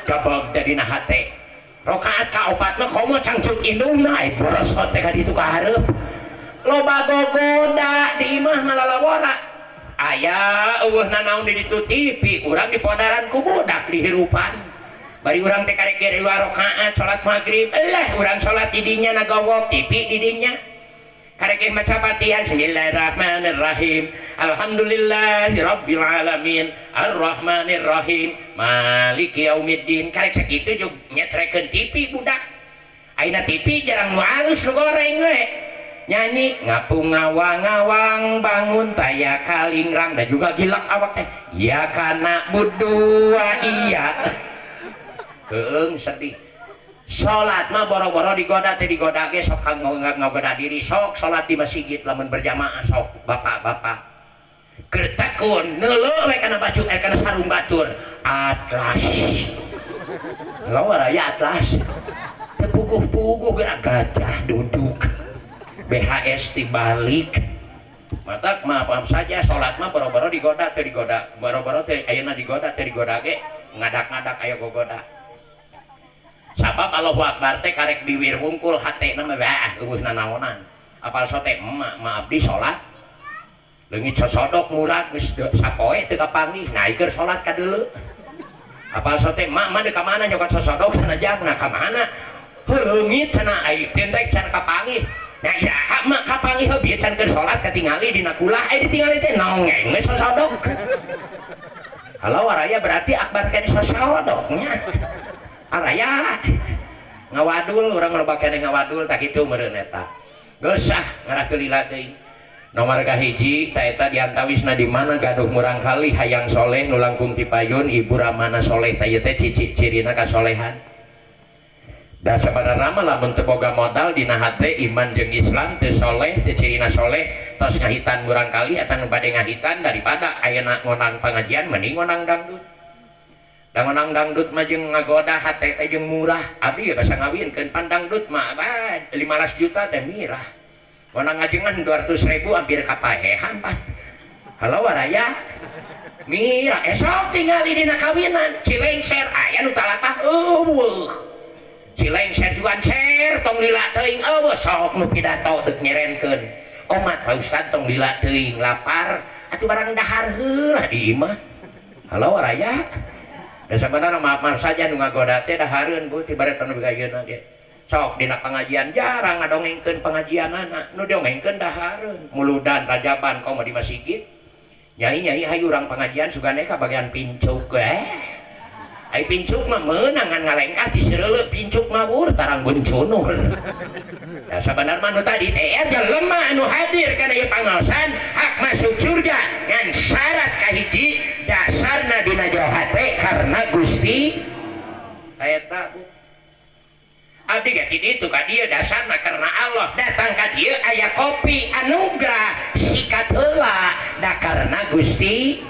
gabag dari nahate rokaat ka 4 mah komo cangcut indungna ai borosot teh ka ditu ka hareup loba gogoda di imah ngalalawara aya eueuh nanaon di ditu TV urang dipodaran ku budak di hirupan bari urang teh karek ge 2 rakaat salat maghrib urang salat di dinya nagawok TV di dinya karek maca Fatihah bismillahirrahmanirrahim alhamdulillahirabbil alamin arrahmanirrahim maliki yaumiddin karek sakitu jeung nyetrekeun TV budak ayeuna TV jarang nu alus nu goreng we nyanyi ngapung ngawang-ngawang bangun taya kalingrang dan juga gilak awak teh ya kana budua iya keung sedih salat mah boro-boro digoda teh digoda ge sok ngagoda diri sok salat di masjid lamun berjamaah sok bapak-bapak keur tekun neuleuh we kana baju kana sarung batur atlas lawaraya atlas teu puguh-puguh geura gajah duduk BHS tibalik matak mah paham saja salat mah boro-boro digoda teh digoda boro-boro teh ayeuna digoda teh digoda ge ngadak-ngadak aya gogoda sabab Allahu Akbar teh karek diwir wungkul hatena mah eueuh nanaonan apal sote emak ma abdi salat leungit sosodok murag geus sapoe teu kapanggih naikeun salat ka deuleu apal sote emak mah deuk ka mana nyokot sosodok sanajagna ka mana leungit cenah ai teh can kapanggih nah ya mak kapanggih heuh can keur salat katingali dina kulah ditingali teh nongeng geus sosodok kalau araya berarti akbar kene sosodoknya araya ngawadul urang loba kene ngawadul tak kitu meureun eta geus ah ngarah teu lila teuing nomor kahiji ta eta diantawisna di mana gaduh murang kali hayang soleh nu langkung ti payun ibu ramana soleh ta ieu teh ciri-cirina kasolehan da sabarana mah lamun teu boga modal dina hate iman jeung Islam teu soleh teu cirina soleh tos ngahitan murang kali eta nu bade ngahitan daripada ayeuna ngonang pengajian mending ngonang dangdut da ngonang dangdut mah jeung ngagoda hate teh jeung murah abdi basa ngawinkeun pandangdut mah 15 juta teh mirah ngonang ngajengan 200.000 hampir kapahehan pan halo waraya mirah esok tingali dina kawinan Cilengser aya nu talatah eueuh Cilengser juan ser tong lila teuing eueuh sok nu pidato deuk nyerenkeun omat Pak Ustad tong lila teuing lapar atuh barang dahar heulah di imah halo waraya da sabenerna maaf saja nu ngagoda teh dahareun Bu ti bareton nu ayeuna ge sok dina pengajian jarang ngadongengkeun pengajianana nu dongengkeun dahareun muludan rajaban komo di masjid nyai hayu urang pengajian sugane ka bagian pincuk ai pincuk mah meunang ngan ngalengkah di sereuleu pincuk mawur tarang bencunur da sabenerna mah nu tadi teh jelema anu hadir kana ieu pangaosan hak masuk surga ngan syarat kahiji dasarna dina jauh hate karena Gusti eta abdi gak itu ka dieu dasarna karena Allah datang ka dieu aya kopi anugerah sikat heula da karena Gusti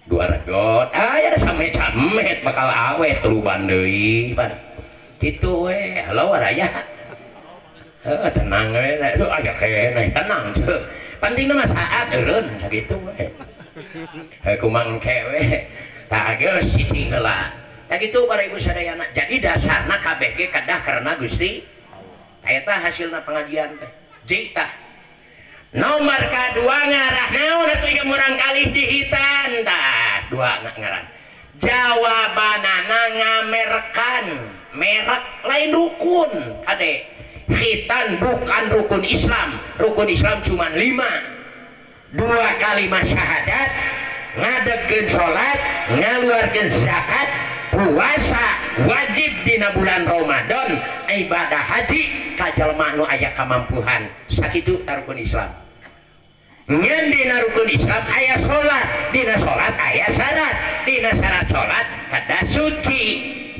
dua regot aya sampe camet bakal awet turuban deui pan kitu we halo waraya tenang we aya kene tenang teu pentingna mah saat eureun sakitu we kumang kewe tah geus cicing heula tah kitu para ibu sadayana jadi dasarna kabeh ge kadah karena Gusti eta hasilna pengajian teh jitah nomor kadua ngarah naon atuh ieu murang kali dihitan tah dua ngaran jawabanana ngamerekan merek lain rukun kade khitan bukan rukun Islam cuma 5 2 kalimat syahadat ngadegkeun salat ngaluarkeun zakat puasa wajib dina bulan Ramadan ibadah haji ka jalma nu aya kamampuhan sakitu rukun Islam ngan dina rukun Islam aya salat dina salat aya syarat dina syarat salat kada suci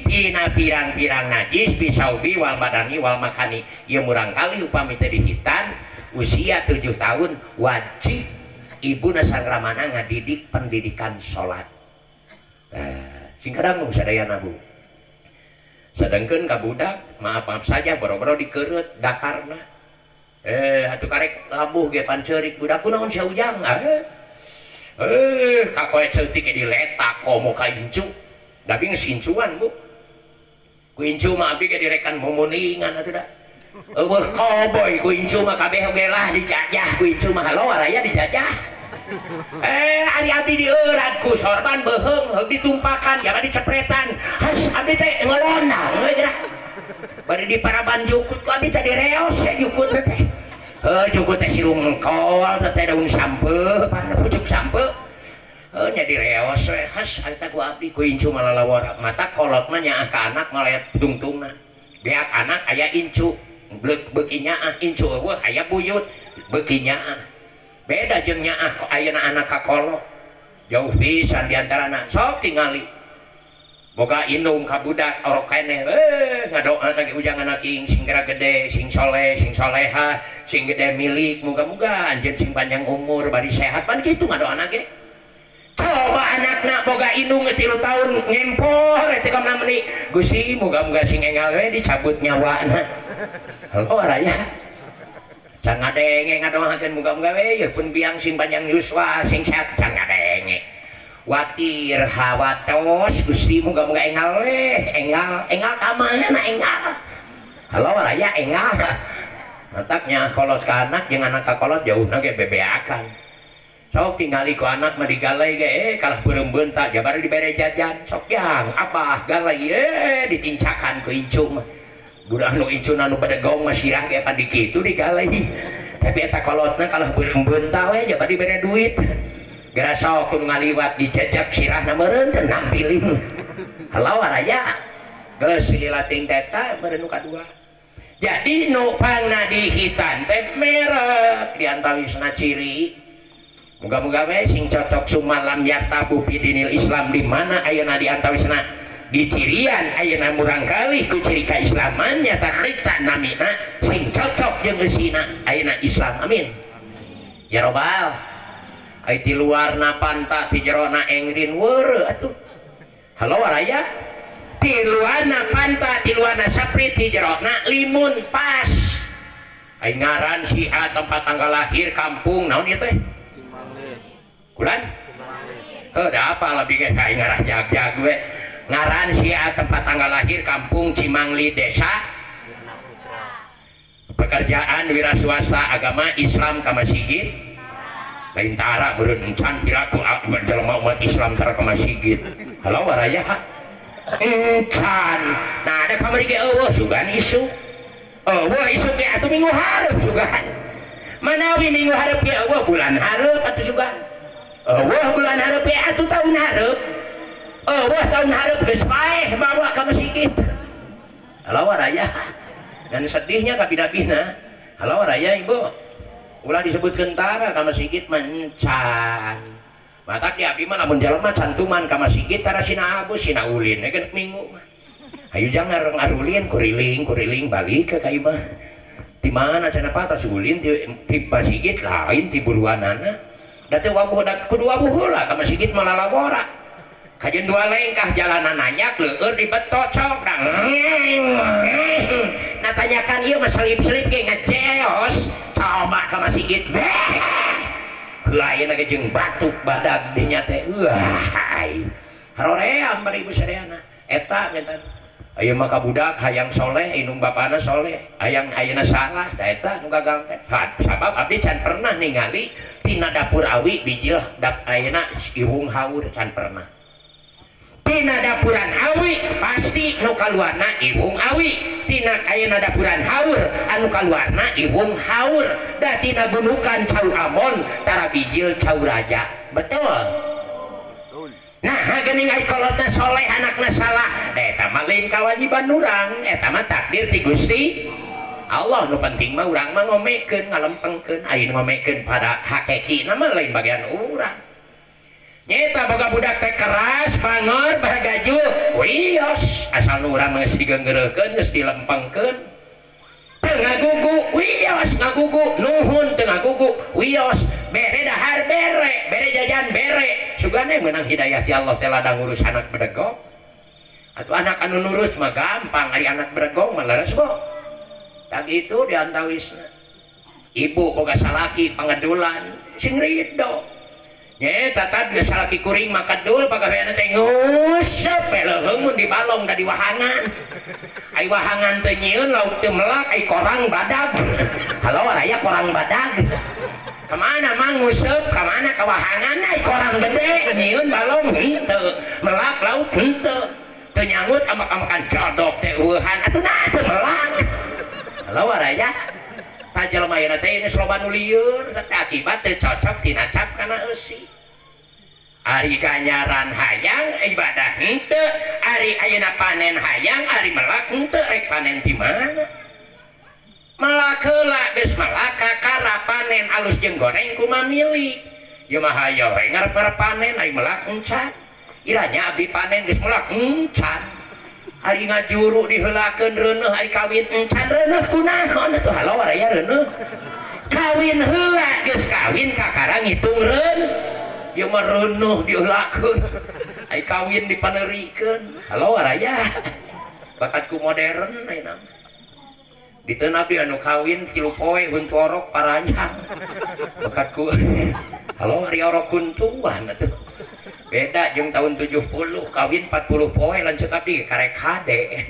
dina pirang-pirang najis bisaubi wal badani wal makani ieu murang kali upami teh dihitan usia 7 tahun wajib ibuna sangramana ngadidik pendidikan salat sing kadangu sadayana Bu sedengkeun ka budak maaf saja boro-boro dikereut dakarna atuh karek labuh ge panceurik budak kunaon sia ujang kakoe ceutik ge diletak komo ka incu da geus incuan Bu ku incu mah abdi ge direkan mumuningan atuh da eueuh koboy ku incu mah kabeh oge lah dijajah ku incu mah halo waraya dijajah ari abdi dieurat ku sorban beuheung heug ditumpakan jangan dicepretan has abdi teh ngelonang we geura bari di paraban jukut ku abdi teh direos ya jukut teh jukut teh sirung engkol teh daun sampeu pan pucuk sampeu nya direos we has eta ku abdi ku incu malalawara mata kolotna nyaah ka anak malayat tungtungna beak anak aya incu beuki nyaah incu eueuh aya buyut beuki nyaah beda jeung nyaah ayeuna anak kakolo jauh pisan diantarana sok tingali boga indung ka budak orok keneh ngadoa ge ujang anak ing sing geura gede sing soleh sing soleha sing gede milik muga-muga anjeun sing panjang umur bari sehat pan kitu ngadoana ge coba anakna boga indung geus 3 tahun ngempor teh kamana meuni Gusti muga-muga sing enggal we dicabut nyawana halo araya can ngadenge ngadoakeun muga-muga we ye pun biang sing panjang yuswa sing sehat can ngadenge watir hawatos Gusti muga-muga engal engal ka mana engal halo raya engal mataknya kolot ka anak jeung anak ka kolot jauhna ge bebeakan sok tingali ku anak mah digalai ge kalah beureumeun tak jabar dibere jajan sok yang abah galai ditincakan ku incung budak anu incun anu badegong mah sirah ge pan dikitu digalai tapi eta kolotna kalah beureumeun tak we jabar dibere duit gara sok kudu ngaliwat dijajak sirahna meureun teu nampilin halau raya geus lilating teta meureun nu kadua jadi nu pangna dihitan teh merek di antawisna ciri muga-muga we sing cocok sumalam yartabu fi dinil Islam di mana ayeuna di antawisna di cirian ayeuna murang kalih ku ciri kaislaman nyata kita namina sing cocok jeung eusina ayeuna Islam amin ya robbal ai ti luarna panta ti jerona engrin weureu atuh halo waraya ti luarna panta ti luarna sapri ti jerona limun pas ai ngaran si A tempat tanggal lahir kampung naon ieu teh kulan da apa lebih ge kae ngarah jag-jag we ngaran si A tempat tanggal lahir kampung Cimangli desa pekerjaan wira swasta agama Islam ka masjid lain tara beureun encan piraku jelema umat Islam tara ka masjid halo waraya encan nah ada kamari ge eueuh sugan isu eueuh isu ge atuh minggu hareup sugan manawi minggu hareup ge eueuh bulan hareup atuh sugan eueuh bulan hareup ge atuh taun hareup eueuh taun hareup geus paeh bawa ka masjid halo waraya dan sedihnya ka bina-bina halo waraya ibu ulah disebut kentara ka masjid mencan matak di abdi mah lamun jalema cantuman ka masjid tara sina abus sina ulin geus minggu hayu jangan ngarulin kuriling balik ke ka imah di mana cenah patas ulin di masjid lain di buruanana da teu wabuh da kudu wabuh heula ka masjid malalabora kajen dua lengkah jalanan nanyak leueur dibetot sok dang nah tanyakan ieu mah selip-selip ge ngajeos coba ka masjid lain ge jeung batuk badag dinya teh ai haroream bari ibu sareana eta ngetan aya mah ka budak hayang soleh indung bapana soleh hayang ayeuna salah da eta nu gagal teh sabab abdi can pernah ningali tina dapur awi bijil dak ayeuna iwung haur can pernah tina dapuran awi pasti nu kaluarna iwung awi tina ayeuna dapuran haur anu kaluarna iwung haur da tina gunukan caur amon tara bijil caur raja betul nah geuning ai kolotna soleh anakna salah eta mah lain kawajiban urang eta mah takdir ti Gusti Allah nu penting mah urang mah ngomekeun ngalempengkeun ayeuna ngomekeun pada hakikina mah lain bagian urang nyata boga budak teh keras bangor bahagaju wios asal nu urang geus digenggereukeun geus dilempengkeun teu ngagugu wios ngagugu nuhun teu ngagugu wios bere dahar bere jajan bere sugane meunang hidayah ti Allah teh ladang ngurus anak bedegong atuh anak anu nurut mah gampang ari anak bedegong mah leres bo tak itu diantawisna ibu boga salaki pangedulan sing ridho nyeta tadi salaki kuring makadul pagaweana teh ngusep leuheung mun dibalong da di wahangan ai wahangan teh nyieun lauk teu melak ai korang badag halo raya korang badag kemana mang ngusep kemana ka wahangan ai korang gede nyieun balong henteu melak lauk henteu teu nyangut amak-amakan jodok teh eueuhan atuh nah teu melak halo raya ta jelema ayeuna teh geus loba nu lieur akibat teu cocok tina cap kana eusi ari ganyaran hayang ibadah henteu ari ayeuna panen hayang ari melak henteu rek panen di mana melak heula geus melak kakara panen alus jeung goreng kumaha milik ieu mah hayo we ngarep panen ari melak encan iranya abdi panen geus melak encan ari ngajuru diheulakeun reuneuh ari kawin encan reuneuh kunaon atuh halo waraya reuneuh kawin heula geus kawin kakara ngitung reuneuh ieu mah reuneuh diheulakeun ai kawin dipaneurikeun halo waraya bakatku modern ayeuna diteun abdi anu kawin 3 poe huntu orok paranjang bakatku halo ari orok kuntuan atuh beda jeung tahun 70 kawin 40 poe lanceuk abdi karek hade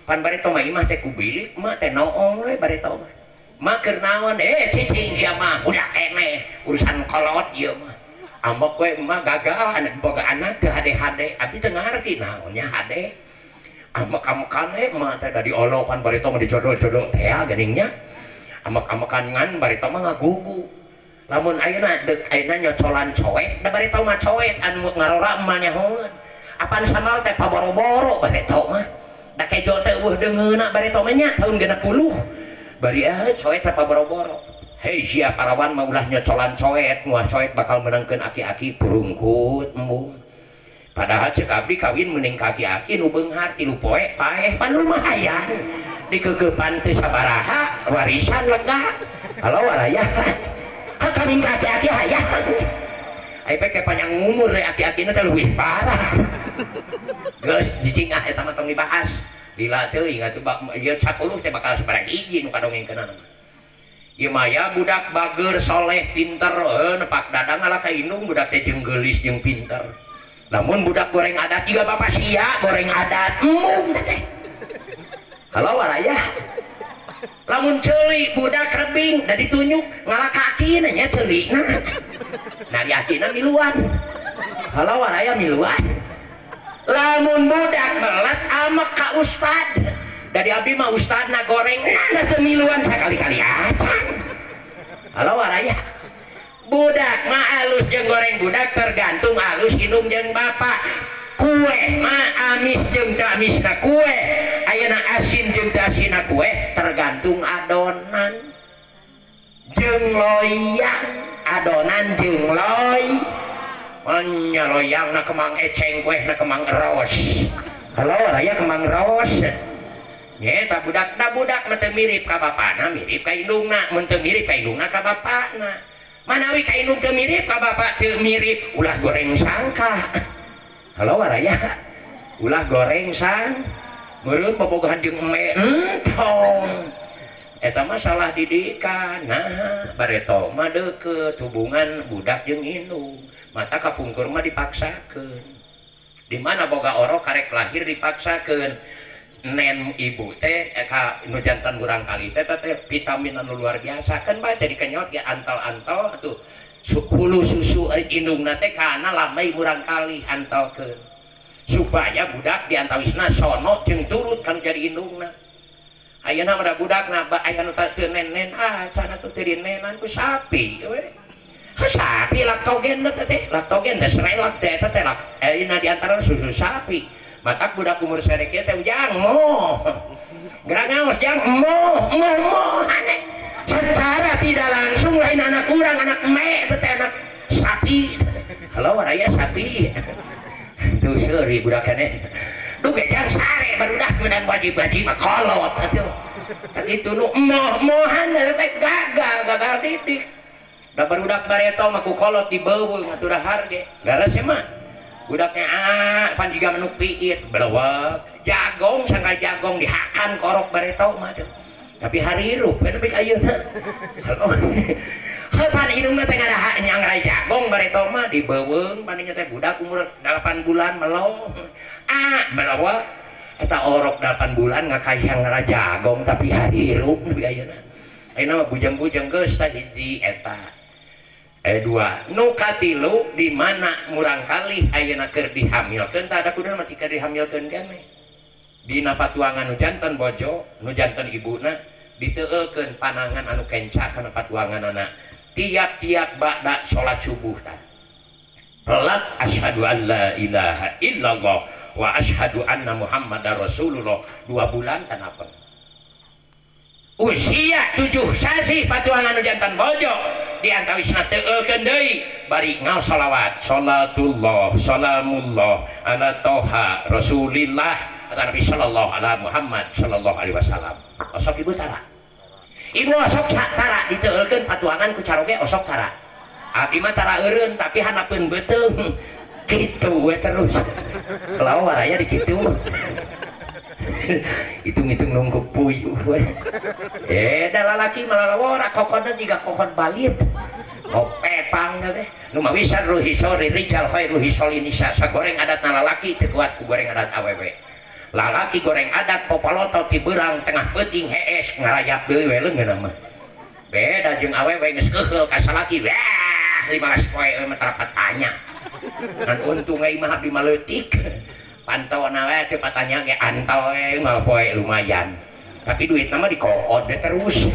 pan bareto mah imah teh kubilik mah teh noong we bareto mah keur naon cicing sia mah udah keneh urusan kolot ieu mah ambek we mah gagal anak boga anak teu hade-hade abdi teu ngarti naonnya hade ambek-ambekan we mah teh da diolo pan bareto mah dijodoh-jodoh teh geningnya ambek-ambekan ngan bareto mah ngagugu lamun ayeuna deuk ayeuna nyocolan coet da bari tau mah coet anu ngarora mah nyahoeun apaan samal teh paboro-boro bari tau mah da kejo teh eueuh deungeuna bari tau mah nya taun 60 bari coet teh paboro-boro hei sia parawan mah ulah nyocolan coet muah coet bakal menangkeun aki-aki purungkut embung padahal ceuk abdi kawin mending aki-aki nu beunghar 3 poe paeh pan lumayan dikeukepan teh sabaraha warisan lega kalau waraya kawin aki-aki hayang ayo pake panjang umur aki-aki itu lebih parah geus jijing eta mah tong dibahas lila teuing atuh ieu 10 teh bakal sabarang hiji nu kadongengkeunana ieu mah ya budak bager soleh pinter nepak dadang ala ka indung budak teh jeung geulis jeung pinter lamun budak goreng adat juga bapak sia goreng adat embung teh halo waraya lamun ceuli budak rebing da ditunjuk ngalah kaki nya ceuli nah di akina miluan halo waraya miluan lamun budak belet amek ka ustad dari abdi mah ustadna goreng nah teu miluan sakali-kali acan halo waraya budak mah alus jeung goreng budak tergantung alus indung jeung bapak kue mah amis jeung teu amisna kue ayeuna asin jeung teu asinna kue tergantung adonan jeung loyang adonan jeung loy nya loyangna kemang eceng kuehna kemang ros halo raya kemang ros nyeta budak mah teu mirip ka bapana mirip ka indungna mun teu mirip ka indungna ka bapana manawi ka indung teu mirip ka bapak teu mirip ulah goreng sangka halo waraya ulah goreng sang meureun bobogohan jeung eme entong eta mah salah didikan nah bareto mah deukeut hubungan budak jeung indung mata kapungkur mah dipaksakeun di mana boga orok karek lahir dipaksakeun nen ibu teh ka nu jantan urang kali teh vitamin anu luar biasa kan bae teh dikenyot ge antol-antol atuh hulu susu indungna teh kana lamai urang kali antolkeun supaya budak diantawisna sono jeung turut kan jadi indungna ayeuna mah budakna aya nu teu nen-nen cenah teu dinenan ku sapi we sapi laktogen teh laktogen teh serelak teh eta teh ayeuna di antara susu sapi matak budak umur sereke teh ujang moh gerak ngaos jang moh aneh secara tidak langsung lain anak kurang anak me teh anak sapi halo waraya sapi tuh seuri budak keneh duh gejang sare barudak meunang wajib-wajib mah kolot atuh itu nu moh-mohan teh gagal titik da barudak bareto mah ku kolot dibeuweung atuh dahar ge garas mah budaknya pan jiga manuk piit belewek jagong sangka jagong dihakan korok bareto mah tuh tapi harirup kan bik ayeuna halo pan indungna teh ngaraha nyangrai jagong bareto mah dibeuweung paninya teh budak umur 8 bulan melo belewek eta orok 8 bulan ngakayang ngara jagong tapi harirup bik ayeuna ayeuna mah bujang-bujang geus tah hiji eta dua nu katilu di mana murang kali ayeuna keur dihamilkeun tah ada kudu mah tika dihamilkeun keneh dina patuangan nu janten bojo nu janten ibuna diteueukeun panangan anu kenca kana patuanganna tiap-tiap ba'da salat subuh tah pelat asyhadu an la ilaha illallah wa asyhadu anna muhammadar rasulullah 2 bulan tanapa usia 7 sasi patuangan nu janten bojo diantawisna teueukeun deui bari ngaos shalawat salatullah salamullah ala toha rasulillah Nabi sallallahu alaihi Muhammad sallallahu alaihi wasallam osok ibu tara ibu osok tara diteueukeun patuangan ku caroge osok tara abdi mah tara eureun tapi hanapeun beuteung kitu we terus kalau waraya di kitu hitung-hitung nunggu puyuh we da lalaki malalawora kokonna jiga kokon balir kopet Jepang teh nu mawisan ruhisori rijal khairu hisoli nisa sagoreng adat lalaki teu kuat ku goreng adat awewe lalaki goreng adat popoloto ti beurang tengah peuting hees ngarayap deui we leungeun mah beda jeung awewe geus keukeu ka salaki wah 15 poe mah tarapat tanya ngan untung ai mah abdi maleutik pantauan we teu patanya ge antau we mal poe lumayan tapi duit nama dikokot deh terus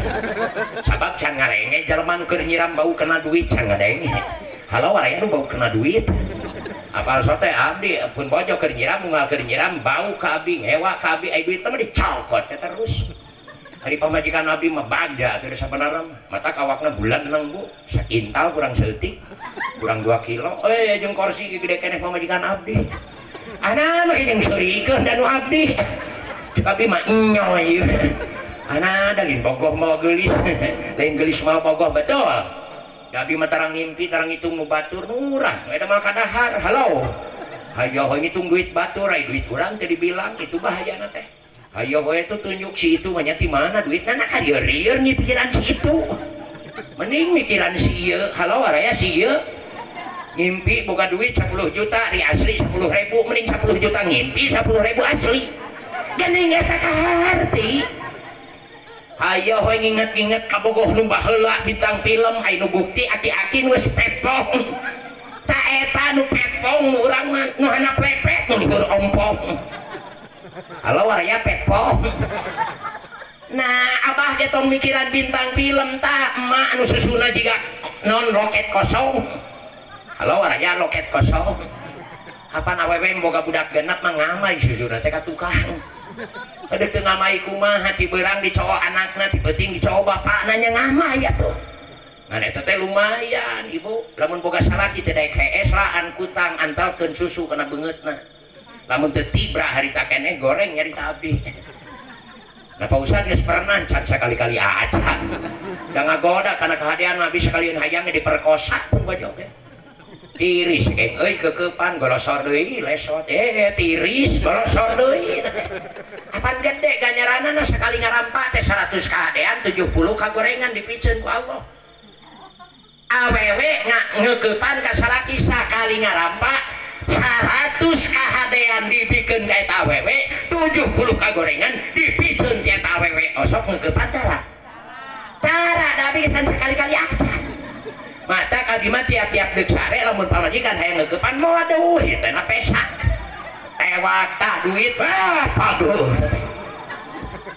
sabab can ngarenge jelema nu keur nyiram bau kena duit can ngadenge halau waraya nu bau kena duit apal sote abdi pun bojo keur nyiram unggal keur nyiram bau ka abdi ngewa ka abdi ai duit mah dicokot deh terus hari pamajikan abdi mah bagja teh sabenerna mata kawakna bulan nang Bu sakintal kurang seutik kurang 2 kilo jeung kursi gede keneh pamajikan abdi ana mah jeung surikeun dan nu abdi tapi mah nyoy ieu ana dalin bogoh mau geulis lain geulis mau bogoh betul tapi mah tarang ngimpi tarang ngitung nu batur murah eta mah kadahar halo hayo hoy ngitung duit batur ai duit urang teh dibilang itu bahayana teh hayo hoy itu tunjuk si itu mah nya ti mana duitna na karieur-rieur nyi pikiran si itu mending mikiran si ieu halo araya si ieu ngimpi boga duit 10 juta di asli 10.000 mending 10 juta ngimpi 10.000 asli geuning eta kaharti hayo we nginget-nginget kabogoh nu baheula bintang film aya nu bukti aki-aki geus pepong ta eta nu pepong nu urang mah nu hana pepet nu luhur ompong halo waraya pepong nah abah ge tong mikiran bintang film tah emak nu susuna jiga non loket kosong halo waraya loket kosong apan awewe boga budak genep mah ngamai susuna teh ka tukang ada teu ngamai kumaha ti beurang dicowok anakna ti peuting dicowok bapakna nya ngamai atuh ngan eta teh lumayan ibu lamun boga salaki teh daek hees laan kutang antalkeun susu kana beungeutna lamun teu tibra harita keneh goreng nyarita abdi nah Pak Ustad geus pernah can sakali-kali aja da ngagoda kana kahadian abdi sakalian hayang diperkosa pun bojo ge tiris euy keukepan golosor deui lesot tiris golosor deui apan gede ganjaranana sekali ngarampa teh 100 kahadean 70 kagorengan dipikeun ku Allah awewe ngeukepan ka salaki sakali ngarampa 100 kahadean dipikeun ka eta awewe 70 kagorengan dipikeun ka eta awewe osok ngeukepan tara da bisan sekali-kali aja mata kali mah tiap-tiap deuk sare lamun pamajikan hayang ngeukepan moal duit teh na pesak tewak tah duit wah pageuh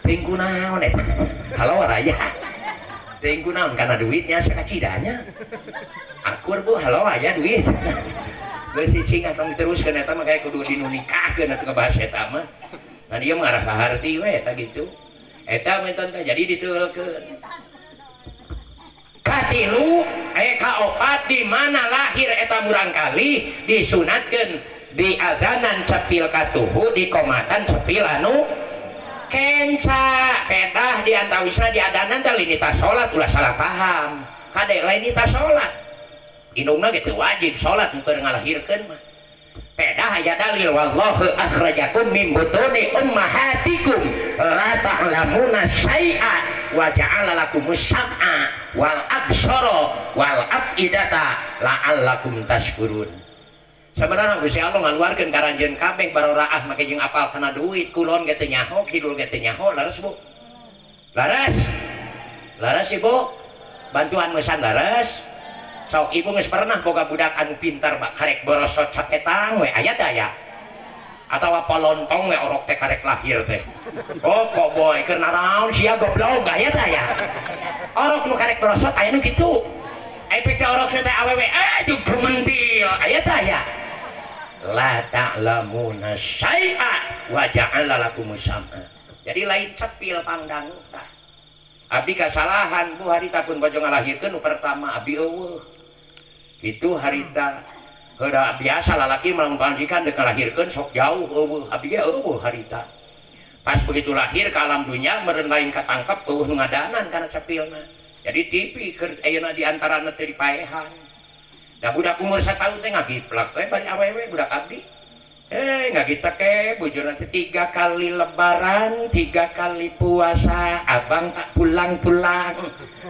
teuing kunaon eta halo waraya teuing kunaon kana duitnya sakacidanya akur Bu halo aya duit geus cicing atuh diteruskeun eta mah kayak kudu dinikahkeun atuh ngebahas eta mah nah dia mengarah ka harti we eta gitu eta menton teh jadi diteulkeun katilu kaopat di mana lahir eta murang kali disunatkeun di azanan cepil katuhu di komatan cepil anu kenca pedah di antawisna di adanan teh linita salat ulah salah paham kade lain nita salat indungna gitu wajib salat keur ngalahirkeun mah pedah aya dalil wallahu akhrajakum min butuni ummahatikum la ta'lamuna syai'a wa ja'ala lakumus sam'a wal absara wal afidata la'allakum tashkurun. Sebenarnya Gusti Allah ngaluarkeun karanjeun kabeh baroraah make jeung apal kana duit kulon ge teu nyaho kidul ge teu nyaho laras Bu laras Ibu bantuan mesan laras sok Ibu geus pernah boga budak anu pintar bak karek borosot capetang we aya teh aya atawa polontong we orok teh karek lahir teh oh koboy keur naraon sia goblok aya teh aya orok nu karek borosot aya nu kitu efek teh orok teh awewe jeung gementil aya teh aya la ta'lamuna syai'a wa ja'ala lakumus sam'a jadi lain cepil pangdangu tah abdi kasalahan Bu harita pun bojo ngalahirkeun nu pertama abdi eueuh itu harita heula biasa lalaki mangpanjikan deuk ngalahirkeun sok jauh eueuh abdi ge eueuh harita pas begitu lahir ke alam dunia meureun lain katangkep eueuh nu ngadanan kana cepilna jadi tipi keur ayeuna di antarana teh dipaehan da budak umur 1 tahun teh ngagiplak we bari awewe budak abdi Nggak kita ke bujur nanti 3 kali lebaran 3 kali puasa abang tak pulang-pulang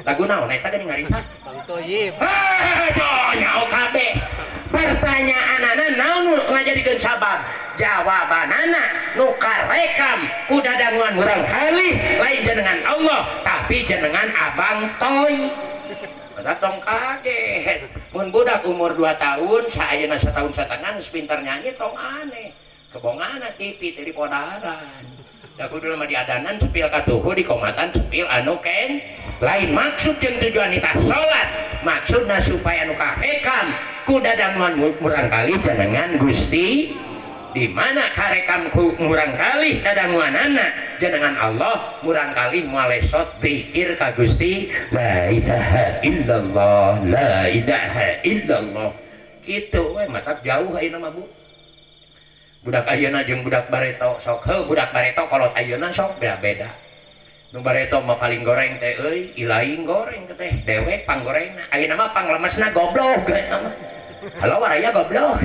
lagu naon eta geuning ngarita Bang Toyib. aduh nyao kabeh pertanyaanana naon ngajadikeun sabab jawabanana nu karekam ku dadanguan urang kali lain jenengan Allah tapi jenengan abang toy tong kaget mun budak umur 2 tahun saeyeuna 1 tahun setengah geus pinter nyanyi tong aneh kebongana TV teh di podaran da kudu mah diadanan sepil katuhu di komatan sepil anu ken lain maksud jeung tujuan kita salat maksudna supaya anu karekam ku dadanguan murang kali jenengan Gusti di mana karekam ku murang kali dadanguanana jenengan Allah murang kali malesot zikir ka Gusti la ilaha illallah la ilaha illallah kitu we matak jauh ayeuna mah Bu budak ayeuna jeung budak bareto sok heuh budak bareto kolot ayeuna sok beda-beda nu bareto mah paling goreng teh euy ilaing goreng teh dewek panggorengna ayeuna mah panglemesna goblok halo waraya goblok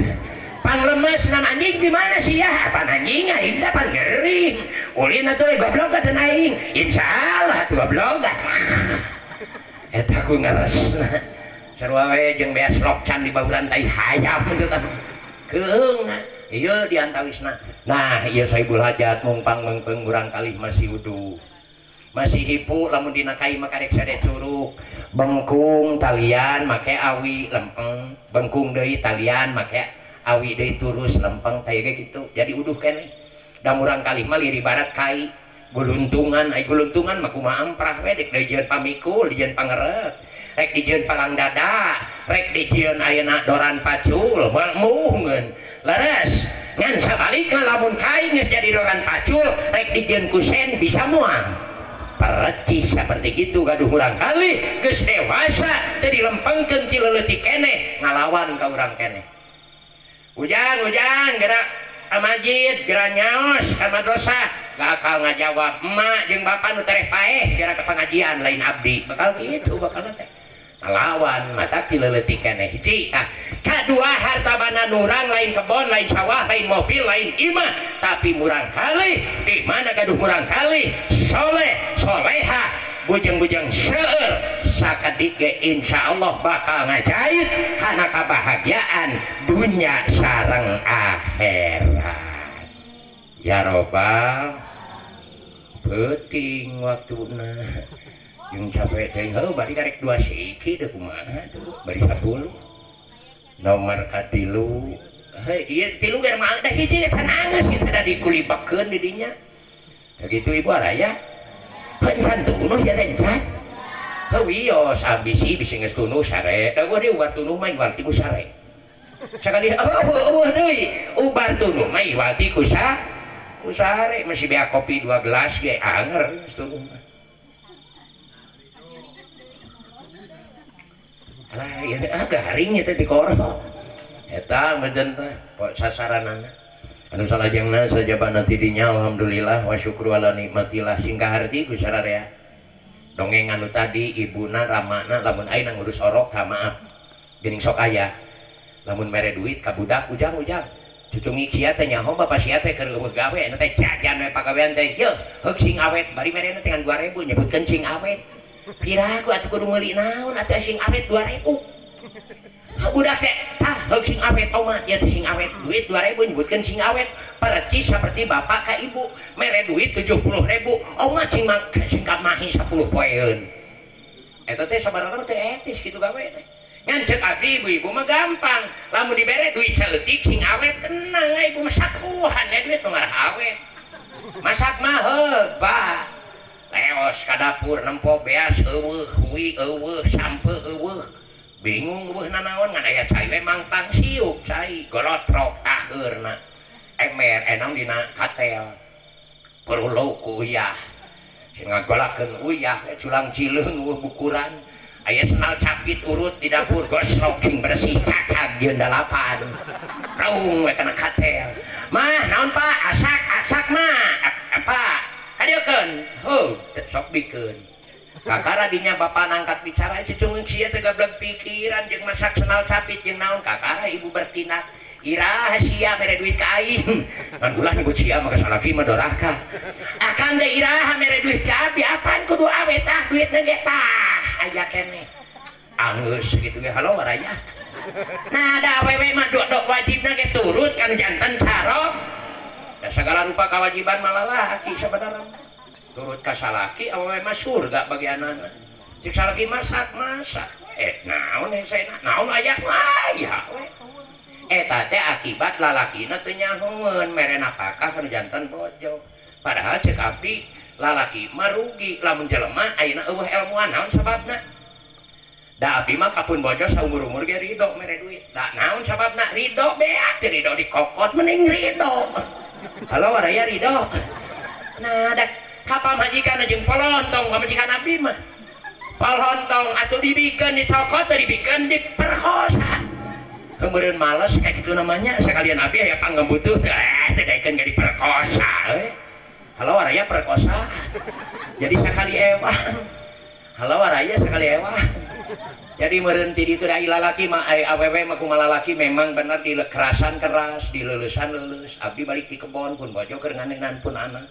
panglemes nama anjing di mana sih ya? Apa anjing? Aing dapat ngering. Ulin atuh goblok ka aing. Insyaallah atuh goblok. Eta ku ngaresna. Sarua we jeung beas lokcan di bahuran tai hayam teh tah. Keung ieu diantawisna. Nah, ieu Saibul Hajat mumpang meungpeung urang kali masih wudu. Masih hipu lamun dina kai mah karek sade curug. Bengkung talian make awi lempeng. Bengkung deui talian make awi deui turus lempeng teh gitu jadi uduh keneh da murang kali mah liri barat kai guluntungan ai guluntungan mah kumaha amprah we dek dijieun pamikul dijieun pangerep rek dijieun palang dada rek dijieun ayeuna doran pacul muhungeun leres ngan sabalikna lamun kai geus jadi doran pacul rek dijieun kusen bisa moal percis seperti gitu gaduh urang kali geus dewasa teh dilempengkeun ti leuletik keneh ngalawan ka urang keneh hujan gerak amajid gerak nyaos kan madrasah gak akal ngajawab emak jeung bapak nu tereh paeh gerak ke pengajian lain abdi bakal gitu bakal teh ngalawan mata ti leuletik keneh hiji kadua hartabana nurang lain kebon lain sawah lain mobil lain imah tapi murang kali di mana gaduh murang kali soleh soleha bujang-bujang seueur sakadik insyaallah bakal ngajait kana kabahagiaan dunya sareng akhirat ya robbal penting waktuna jeung capek teh heuh bari karek 2 siki teh kumaha tuh bari 10 nomor katilu heuh ieu tilu ge mah da hiji eta nangis kitu da dikulibakeun di dinya begitu ibu araya pencan tunuh ya rencan wios abisi bisa geus tunuh sare da gua dia ubar tunuh mah iwal ti ku sare sakali deui ubar tunuh mah iwal ti ku sare masih bea kopi 2 gelas ge anger geus tunuh mah alah ieu garing eta di koro eta meudeun teh sasaranana anu salajengna sajaba nanti dinya alhamdulillah wa syukru ala nikmatillah singkah harti ku sararea dongeng anu tadi ibuna ramana lamun ayeuna ngurus orok ka maaf geuning sok aya lamun mere duit ka budak ujang cucungi sia teh nyaho bapak sia teh keur eueuh gawe anu teh jajan we pagawean teh yeuh heug sing awet bari merena teh 2000 nyebutkeun sing awet piraku atuh kudu meuli naon atuh sing awet 2000 budak teh tah heug sing awet omat ya sing awet duit 2000 nyebutkeun sing awet percis seperti bapak ka ibu mere duit 70.000 omat sing kamahi 10 poeun eta teh sabaraha teh etis kitu gawe teh ngan ceuk abdi ibu mah gampang lamun dibere duit ceutik sing awet tenang ibu mah sakuhan ya duit mah awet masak mah heug Pak leos ka dapur nempo beas eueuh wi eueuh sampe eueuh bingung eueuh nanaon ngan aya cai we mangpang siuk cai golotrok aheurna emer enang dina katel perulu ku uyah sing ngagolakeun uyah culang cileung eueuh bukuran aya senal capit urut di dapur gosrok sing bersih cacag yeun dalapan raung we kana katel mah naon Pak asak mah apa kadeukeun heuh sok bikeun kakara dinya bapak nangkat bicara cucung sia teh gablek pikiran jeung masak senal capit jeung naon kakara ibu bertindak Iraha sia mere duit kain kan ulah nyebut sia maka salaki mah doraka akan teh iraha mere duit cabi apaan kudu awe tah duitna ge tah aya keneh anggeus kitu ge halo waraya nah da awewe mah dok wajibna ge turut kan janten carok da segala rupa kewajiban malah laki sebenarnya turut ka salaki awewe mah surga bagi anana cik salaki masak naon hesena naon aya aya we eta teh akibat lalakina teu nyahoeun mere napakah kana janten bojo padahal cek abdi lalaki mah rugi lamun jelema ayeuna eueuh ilmuan naon sababna da abdi mah kapun bojo saumur-umur ge ridho mere duit da naon sababna ridho beak teh ridho dikokot mending ridho halo waraya ridho nah da kapal majikan jeung polontong majikan abdi mah polontong atuh dibikeun dicokot teh dibikeun diperkosa kemudian males kayak gitu namanya sekalian abdi aya panggembutuh teh daekeun ge diperkosa halo waraya perkosa jadi sekali ewah halo waraya sekali ewah jadi meureun ti ditu da lalaki mah awewe mah kumaha lalaki memang bener dikerasan keras dileulesan leuleus abdi balik di kebon pun bojo keur nganengan pun anak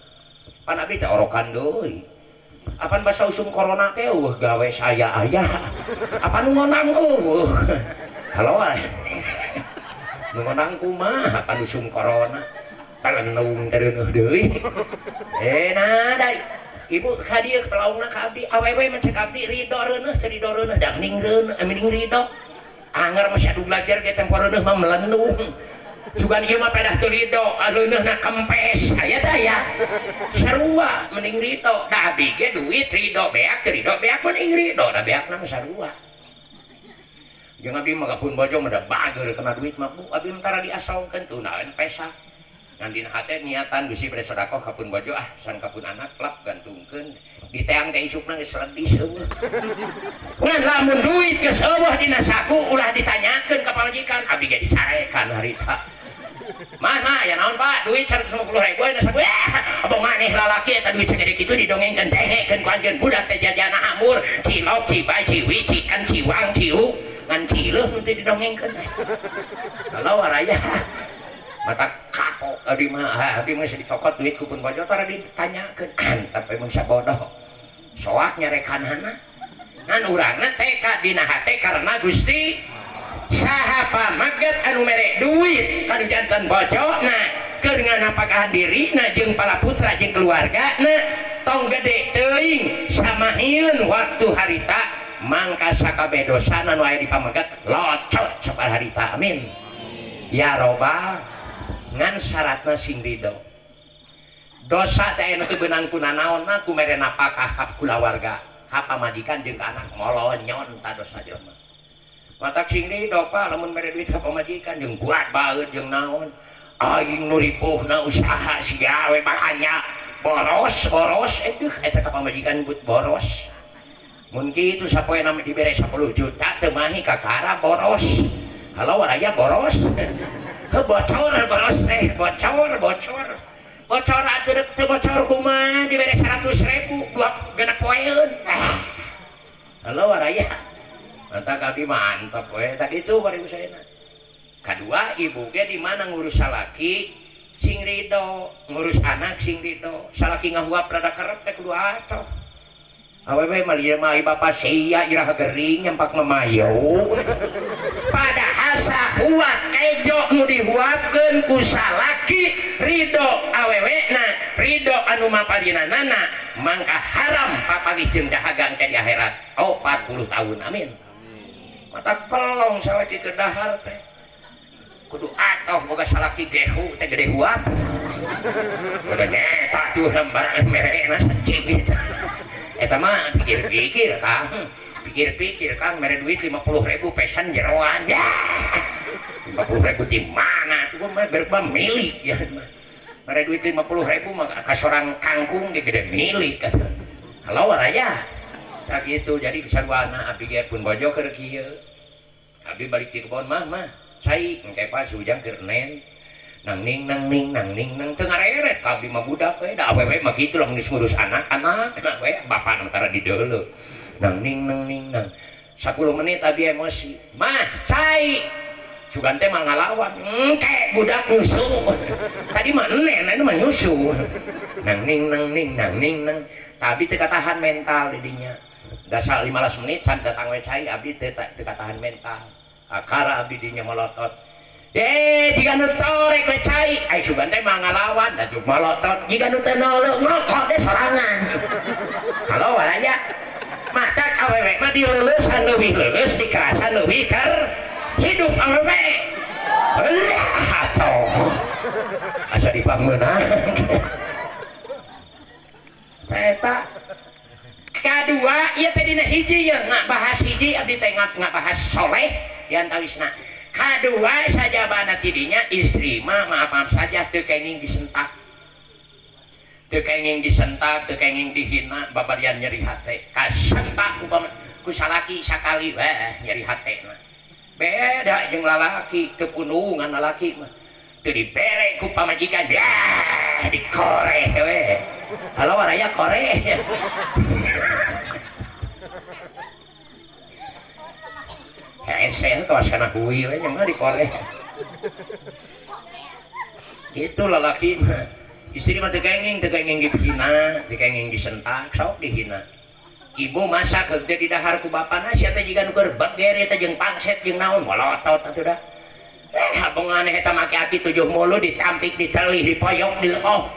pan abdi teh orokan deui apaan basa usum corona teh gawe saya aya apa nu ngonang halo nu ngonang kumaha apa usum corona palenung tereueuh deui nah da ibu hadiah pelaungna ka abdi awewe mah cek abdi ridho reuneuh teu ridho reuneuh da mending reuneuh mending ridho anger mah adu belajar ge tempo reuneuh mah melendung sugan ieu mah pedah teu ridho reuneuhna kempes aya tah ya sarua mending ridho da abdi ge duit ridho beak teu ridho beak mending ridho da beakna mah sarua jeung abdi mah kapun bojo mah da bager kena duit mah bu abdi mentara diasaungkeun teu naon pesak ngan dina hate niatan bisi bade sedekah kapun bojo san kapun anak klap gantungkeun di teang teh isupna geus letis eueuh ngan lamun duit geus eueuh dina saku ulah ditanyakeun ka pamajikan abdi ge dicarekan harita mana ya naon pak duit 150.000 dina saku abang maneh lalaki eta duit sagede kitu didongengkeun dengekeun ku anjeun budak teh jajana hamur cilok cibay ciwi cikan ciwang ciu ngan cileuh nu teh didongengkeun kalau waraya mata kapok abdi mah masih dicokot duit kupun bojo tara ditanyakeun tapi emang sabodoh soak nyarekanana ngan urangna teka dina hate karena Gusti saha pamaget anu mere duit kanu janten bojona keur nganapakahan dirina jeung palaputra jeung keluargana tong gede teuing samahieun waktu harita mangka sakabe dosana nu aya di pamaget locot sabar harita amin ya robbal ngan syaratna sing ridho dosa teh anu teu beunang kunanaonna kumere napakah ka kulawarga ka pamajikan jeung ka anak molonyon ta dosa jelema matak sing ridho pa lamun mere duit ka pamajikan jeung buat baeut jeung naon aing nu ripuhna usaha si gawe makanya boros eta ka pamajikan but boros mun kitu sapoe nama dibere 10 juta teu mahi kakara boros halo waraya boros bocor boros teh bocor atuh teu bocor kumaha dibere 100.000 dua genep poeun halo waraya mantap abdi mantap we tadi itu bari usahana kadua ibu ge di mana ngurus salaki sing ridho ngurus anak sing ridho salaki ngahuap rada kerep teh kudu atoh awewe mah ieu mah bapa sia iraha gering nyampak memayo padahal sahuat kejo nu dihuapkeun ku salaki ridho awewena ridho anu mapadinanana mangka haram papagih jeung dahaga engke di akhirat 40 tahun amin mata pelong salaki keur dahar teh kudu atoh boga salaki gehu teh gede huap udah nyeta tuh lembar merena secibit eta mah pikir-pikir Kang mere duit 50.000 pesan jeroan ya 50.000 di mana tuh mah berba milik ya mere duit 50.000 mah ka sorang kangkung ge gede milik halo waraya tak gitu jadi saduana abdi ge pun bojo keur kieu abdi balik di kebon mah cai engke pas ujang keur nen nang ning teu ngareret ka abdi mah budak we da awewe mah kitu lamun ngurus anak-anak we bapak antara di deuleu nang 10 menit abdi emosi mah cai sugan teh mah ngalawan kayak budak nyusu tadi mah nenek mah nyusu nang ning nang tapi teu katahan mental didinya dasar 15 menit can datang we cai abdi teu katahan mental akara abdi dinya melotot jika nu torek we cai ai sugan teh mah ngalawan da melotot jika nu teu nolong ngokot teh sorangan halo waraya matak awewe mah dileulesan leuwih leuleus dikerasan leuwih keur hidup awewe lah atoh asa dipangmeunang eta kadua ieu teh dina hiji ya ngabahas hiji abdi teh ngabahas soleh diantawisna kadua sajabana tidinya istri mah maaf saja teu kenging disentak teu kenging dihina babarian nyeri hate kasentak ku salaki sakali weh nyeri hatena beda jeung lalaki teu punungan lalaki mah teu dibere ku pamajikan ya dikore we halo waraya kore hese kawas kana kuwi we nya dikore gitu lalaki mah istri mah teu kenging dihina teu kenging disentak sok dihina ibu masak heug teh di dahar ku bapana sia teh jiga nu keur bagere teh jeung pangset jeung naon molotot atuh dah abongan eta make aki 7 mulu ditampik ditelih dipoyok dileok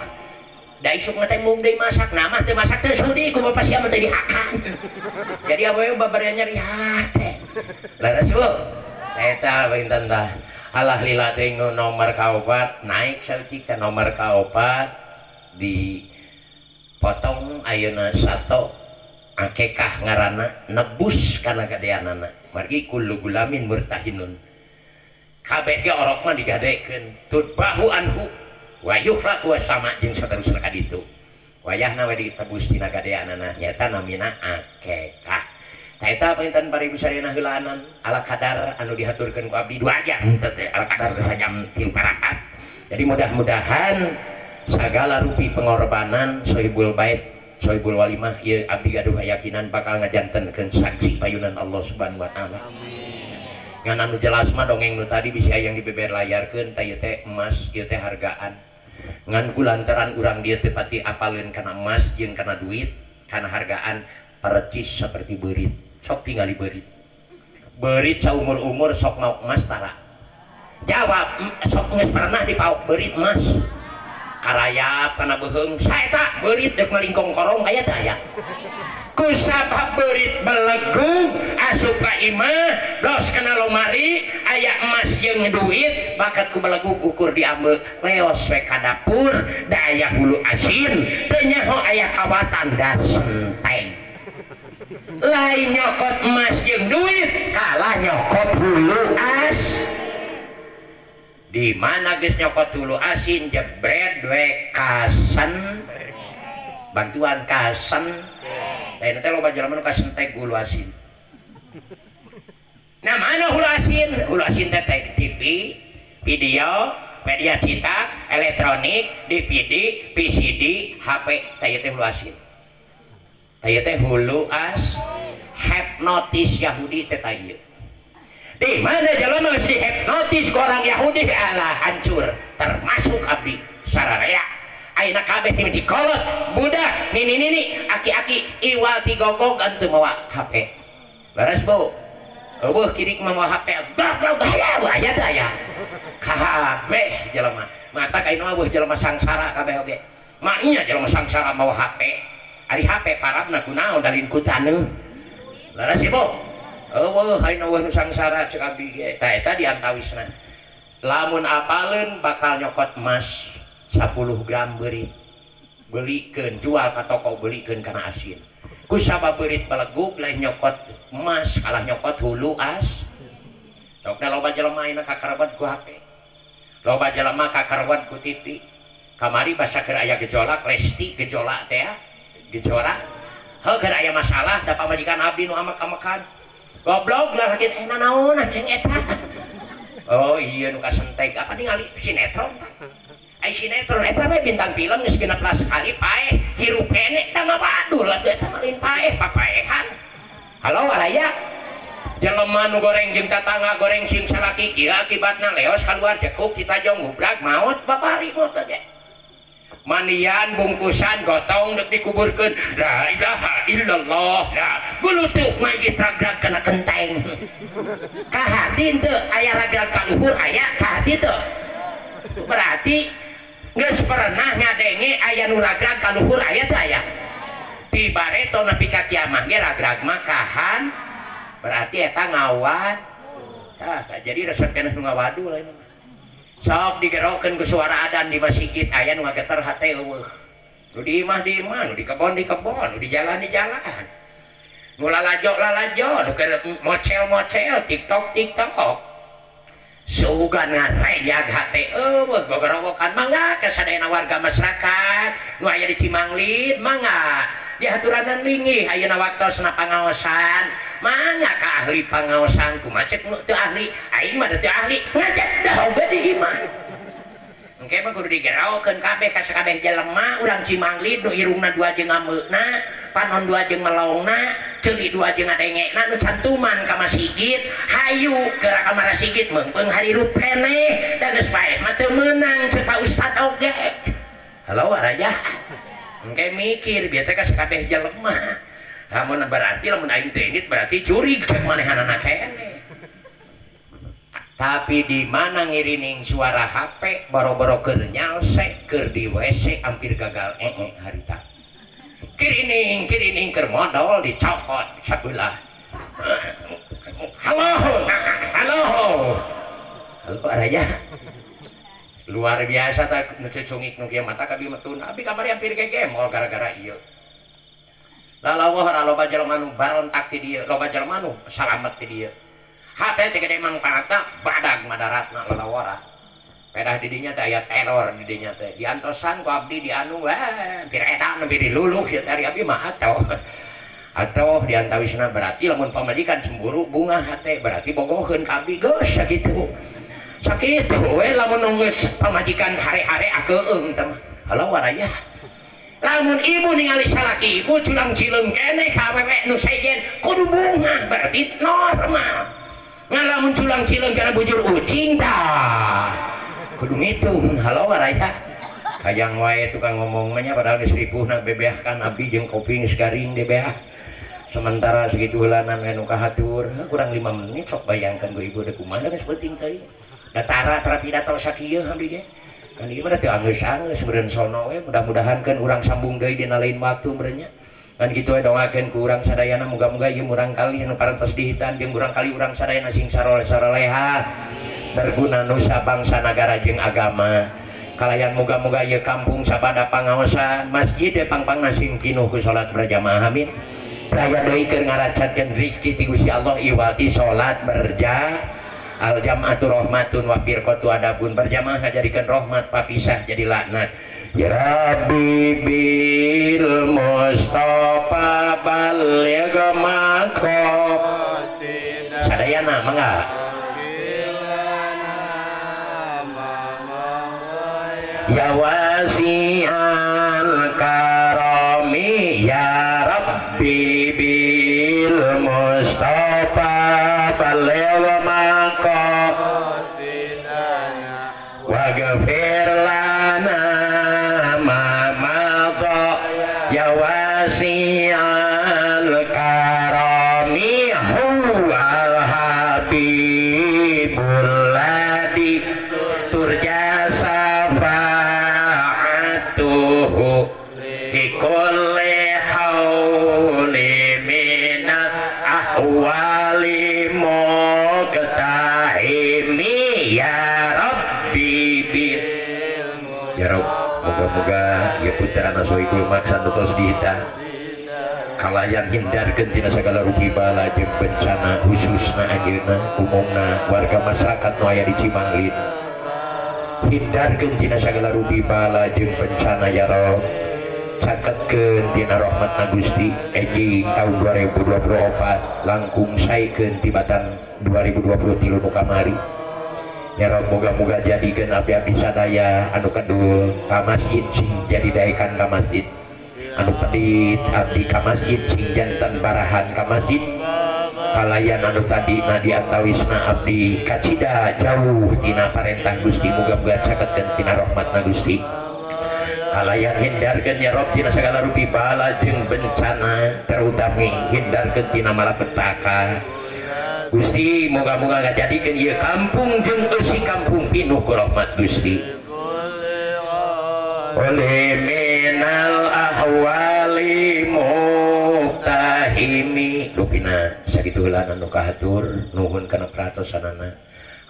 da isukna teh mung deui masak nah mah teu masak teu sudi ku bapa sia mah teh dihakan jadi awewe babarian nyeri hate laras bu eta pinten tah alah lila teh nomor kaopat naik saeutik ka nomor kaopat dipotong ayeuna 1 akekah ngaranna nebus kana gadeanana margi kullu gulamin murtahinun kabeh ge orok mah digadekeun tutbahu anhu wa yukhla wa sama jeung saterusna ka ditu wayahna we ditebus tina gadeanana nyata namina akekah ta eta pinten bari bisareuna heulaanan ala kadar anu dihaturkeun ku abdi 2 jam teh ala kadar sajam 3 rakaat jadi mudah-mudahan sagala rupi pengorbanan sohibul bait sohibul walimah ieu abdi gaduh keyakinan bakal ngajantenkeun saksi payunan Allah Subhanahu wa taala. Ngan anu jelas mah dongeng nu tadi bisa yang dibeber layarkeun teh ieu teh emas ieu teh hargaan. Ngan kulantaran urang dieu teh pati apaleun kana emas jeung kana duit, kana hargaan percis saperti beurit. Sok tingali beurit. Beurit saumur-umur sok mau emas tara. Jawab sok geus pernah dipaok beurit emas. Karayap kana beheung saeta beurit deuk ngalingkong korong aya teh aya kusabab beurit belegug asup ka imah dos kana lomari aya emas jeung duit bakat ku belegug ukur diambil leos we ka dapur da aya hulu asin teu nyaho aya kawatan da senteng lain nyokot emas jeung duit kalah nyokot hulu as di mana geus nyokot hulu asin jebret we kasen bantuan kasen lain teh loba jelema nu kasentek hulu asin nah mana hulu asin teh TV video media cetak elektronik DVD PCD HP teh hulu asin teh hulu as hipnotis Yahudi teh ieu di mana jelema geus dihipnotis ku orang Yahudi alah hancur termasuk abdi sararea ayeuna kabeh tim dikolot budak nini aki-aki iwal tigogog anteu mawa HP laras bu eueuh kirik mawa HP gablog aya teh aya kabeh jelema mata ka ieu mah jelema sangsara kabeh oge maknya jelema sangsara mawa HP ari HP parabna kunaon dalin ku taneuh laras bu eueuh haina weuh nu sangsara cek abdi ge tah eta diantawisna lamun apaleun bakal nyokot emas 10 gram beurit beulikeun jual ka toko beulikeun kana asin ku sabab beurit belegug lain nyokot emas kalah nyokot hulu as sok da loba jelema ayeuna kakarebat ku HP loba jelema kakarebat ku TV kamari basa keur aya gejolak lesti gejolak teh gejolak heuh keur aya masalah da pamajikan abdi nu amak-amakan goblok lah lagi naon anjing eta oh iya nu kasentek apa ningali sinetron ai sinetron eta we bintang film geus 16 kali paeh hirup kene da ngabadul atuh eta malin paeh papaehan halo waraya jelema nu goreng jeung tatangga goreng sing salaki kieu akibatna leos kaluar jekuk kita jong gubrak maot babari maot ge mandian bungkusan gotong dek dikuburkeun la ilaha illallah nah bulutuh mah ieu ragrag kana kenteng ka hati teu aya ragrag ka luhur aya ka hati teu berarti geus pernah ngadenge aya nu ragrag ka luhur aya teu aya ti bareto nepi ka kiamah ge ragrag mah kahan berarti eta ngawat jadi resep keneh nu ngawadu lain sok digerokeun ku suara adan di masjid aya nu ngageter hate eueuh nu di imah nu di kebon nu di jalan nu lalajo nu keur mocel tiktok sugan ngarejag hate eueuh gogorowokan mangga kasadayana warga masyarakat nu aya di Cimanglid mangga dihaturanan linggih ayeuna waktosna pangaosan mangga ka ahli pangaosan kumaha cek nu teu ahli aing mah teu ahli ngajak dah oge di imah engke mah kudu digeraokeun kabeh ka sakabeh jelema urang Cimanglid nu irungna 2 jeung ngameuna panon 2 jeung melongna ceuli 2 jeung ngadengena nu cantuman ka masjid hayu ke kamar masjid meungpeung hari rup keneh da geus paeh mah teu meunang ceuk Pak Ustad oge halo raja engke mikir biar teh ka sakabeh jelema lamun berarti lamun aing teh ini berarti curi cek manehanana keneh tapi di mana ngirining suara HP boro-boro keur nyalse keur di WC hampir gagal harita kirining keur modal dicopot sabelah halo raja luar biasa tak ngecungik nu kieu mata kabi metun abi kamari hampir gegemol gara-gara ieu lalawah loba jelema nu barontak ti dieu loba jelema nu salamet ti dieu hate teh gede mangpaatna badag madaratna lalawara pedah di dinya teh aya teror di dinya teh diantosan ku abdi di anu hampir edan nepi diluluh ieu dari abi mah atoh diantawisna berarti lamun pamajikan cemburu bunga hate berarti bogoheun ka abdi geus sakitu sakitu we lamun geus pamajikan hare-hare akeueung teh halo waraya lamun ibu ningali salaki ibu culang cileum keneh ka awewe nu sejen kudu bunga berarti normal ngalamun culang cileum kana bujur ucing tah kudu ngitung halo waraya hayang wae tukang ngomong mah nya padahal geus ripuhna bebeahkan abdi jeung kopi geus garing bebeah sementara segitu heulanan anu kahatur kurang 5 menit sok bayangkan ku ibu teh kumaha geus penting teh datara pidato sakieu abdi ge kan ieu mah teu anggeus-anggeus meureun sono we mudah-mudahan kan urang sambung deui dina lain waktu meureunnya kan kitu we dongakeun ku urang sadayana muga-muga ieu urang kali anu parantos dihitan jeung urang kali urang sadayana sing saroleh-saroleha berguna nusa bangsa nagara jeung agama kalayan muga-muga ieu kampung sabada pangaosan masjid pang-pangna sing pinuh ku salat berjamaah amin raya deui keur ngaracatkeun rezeki ti Gusti Allah iwati salat berjamaah al jam'atu rahmatun wa firqatu adabun berjamaah ngajadikeun rahmat papisah jadi laknat ya rabbi bil mustafa baligh maqasid sadayana mangga ya wasi'al karami ya rabbi bil mustafa baligh waghfir lana ma madha ya wasi'al karami huwal habibul ladhi turja safa'atuhu bikulli hawli minal ahwali muqtahimi ya ya Rabb moga-moga ya putra nasoikul maksan tos dihita kalayan hindarkeun tina sagala rugi bala jeung bencana khususna ayeuna umumna warga masyarakat nu aya di Cimanglid hindarkeun tina sagala rugi bala jeung bencana ya Rabb catetkeun dina rahmatna Gusti enjing tahun 2024 langkung saekeun tibatan 2023 nu kamari ya Rob moga-moga jadikeun abdi-abdi sadaya anu kedul ka masjid sing jadi daekan ka masjid anu pedit abdi ka masjid sing janten barahan ka masjid kalayan anu tadi nadi antawisna abdi kacida jauh tina parentah Gusti muga-muga cakekeun tina rahmatna Gusti kalayan hindarkeun ya Rob tina sagala rupi bala jeung bencana terutami hindarkeun tina malapetaka Gusti moga-moga ngajadikeun ieu kampung jeung eusi kampung pinuh ku rahmat Gusti oleh minal ahwali muhtahimi lupina sakitu heula anu kahatur nuhun kana pratosanana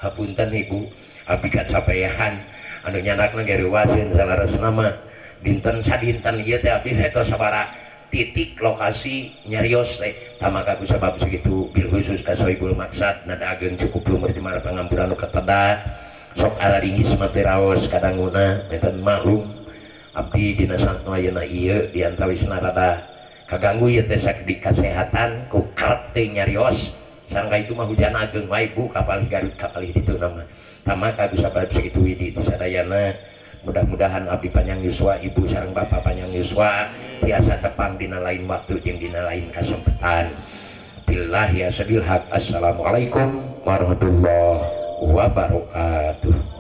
hapunten Ibu abdi kacapehan anu nyanakna garewaseun salaresna mah dinten sadinten ieu teh abdi saetos sabara titik lokasi nyarios teh tamaka ku sabab sakitu bil khusus ka Sohibul Maksad nada ageung cukup lumur di mana pangampuran nu kateda sok araringis mate raos kadanguna enten maklum abdi dina santno ayeuna ieu di antawisna rada kaganggu ieu teh di kasehatan ku kerep teh nyarios sareng itu mah hujan ageung wae Bu kapalih Garut kapalih ditu nama tamaka ku sabab sakitu widi sadayana mudah-mudahan abdi panjang yuswa ibu sareng bapak panjang yuswa tiasa tepang dina lain waktu jeung dina lain kasempatan billahi asadil haq assalamualaikum warahmatullahi wabarakatuh.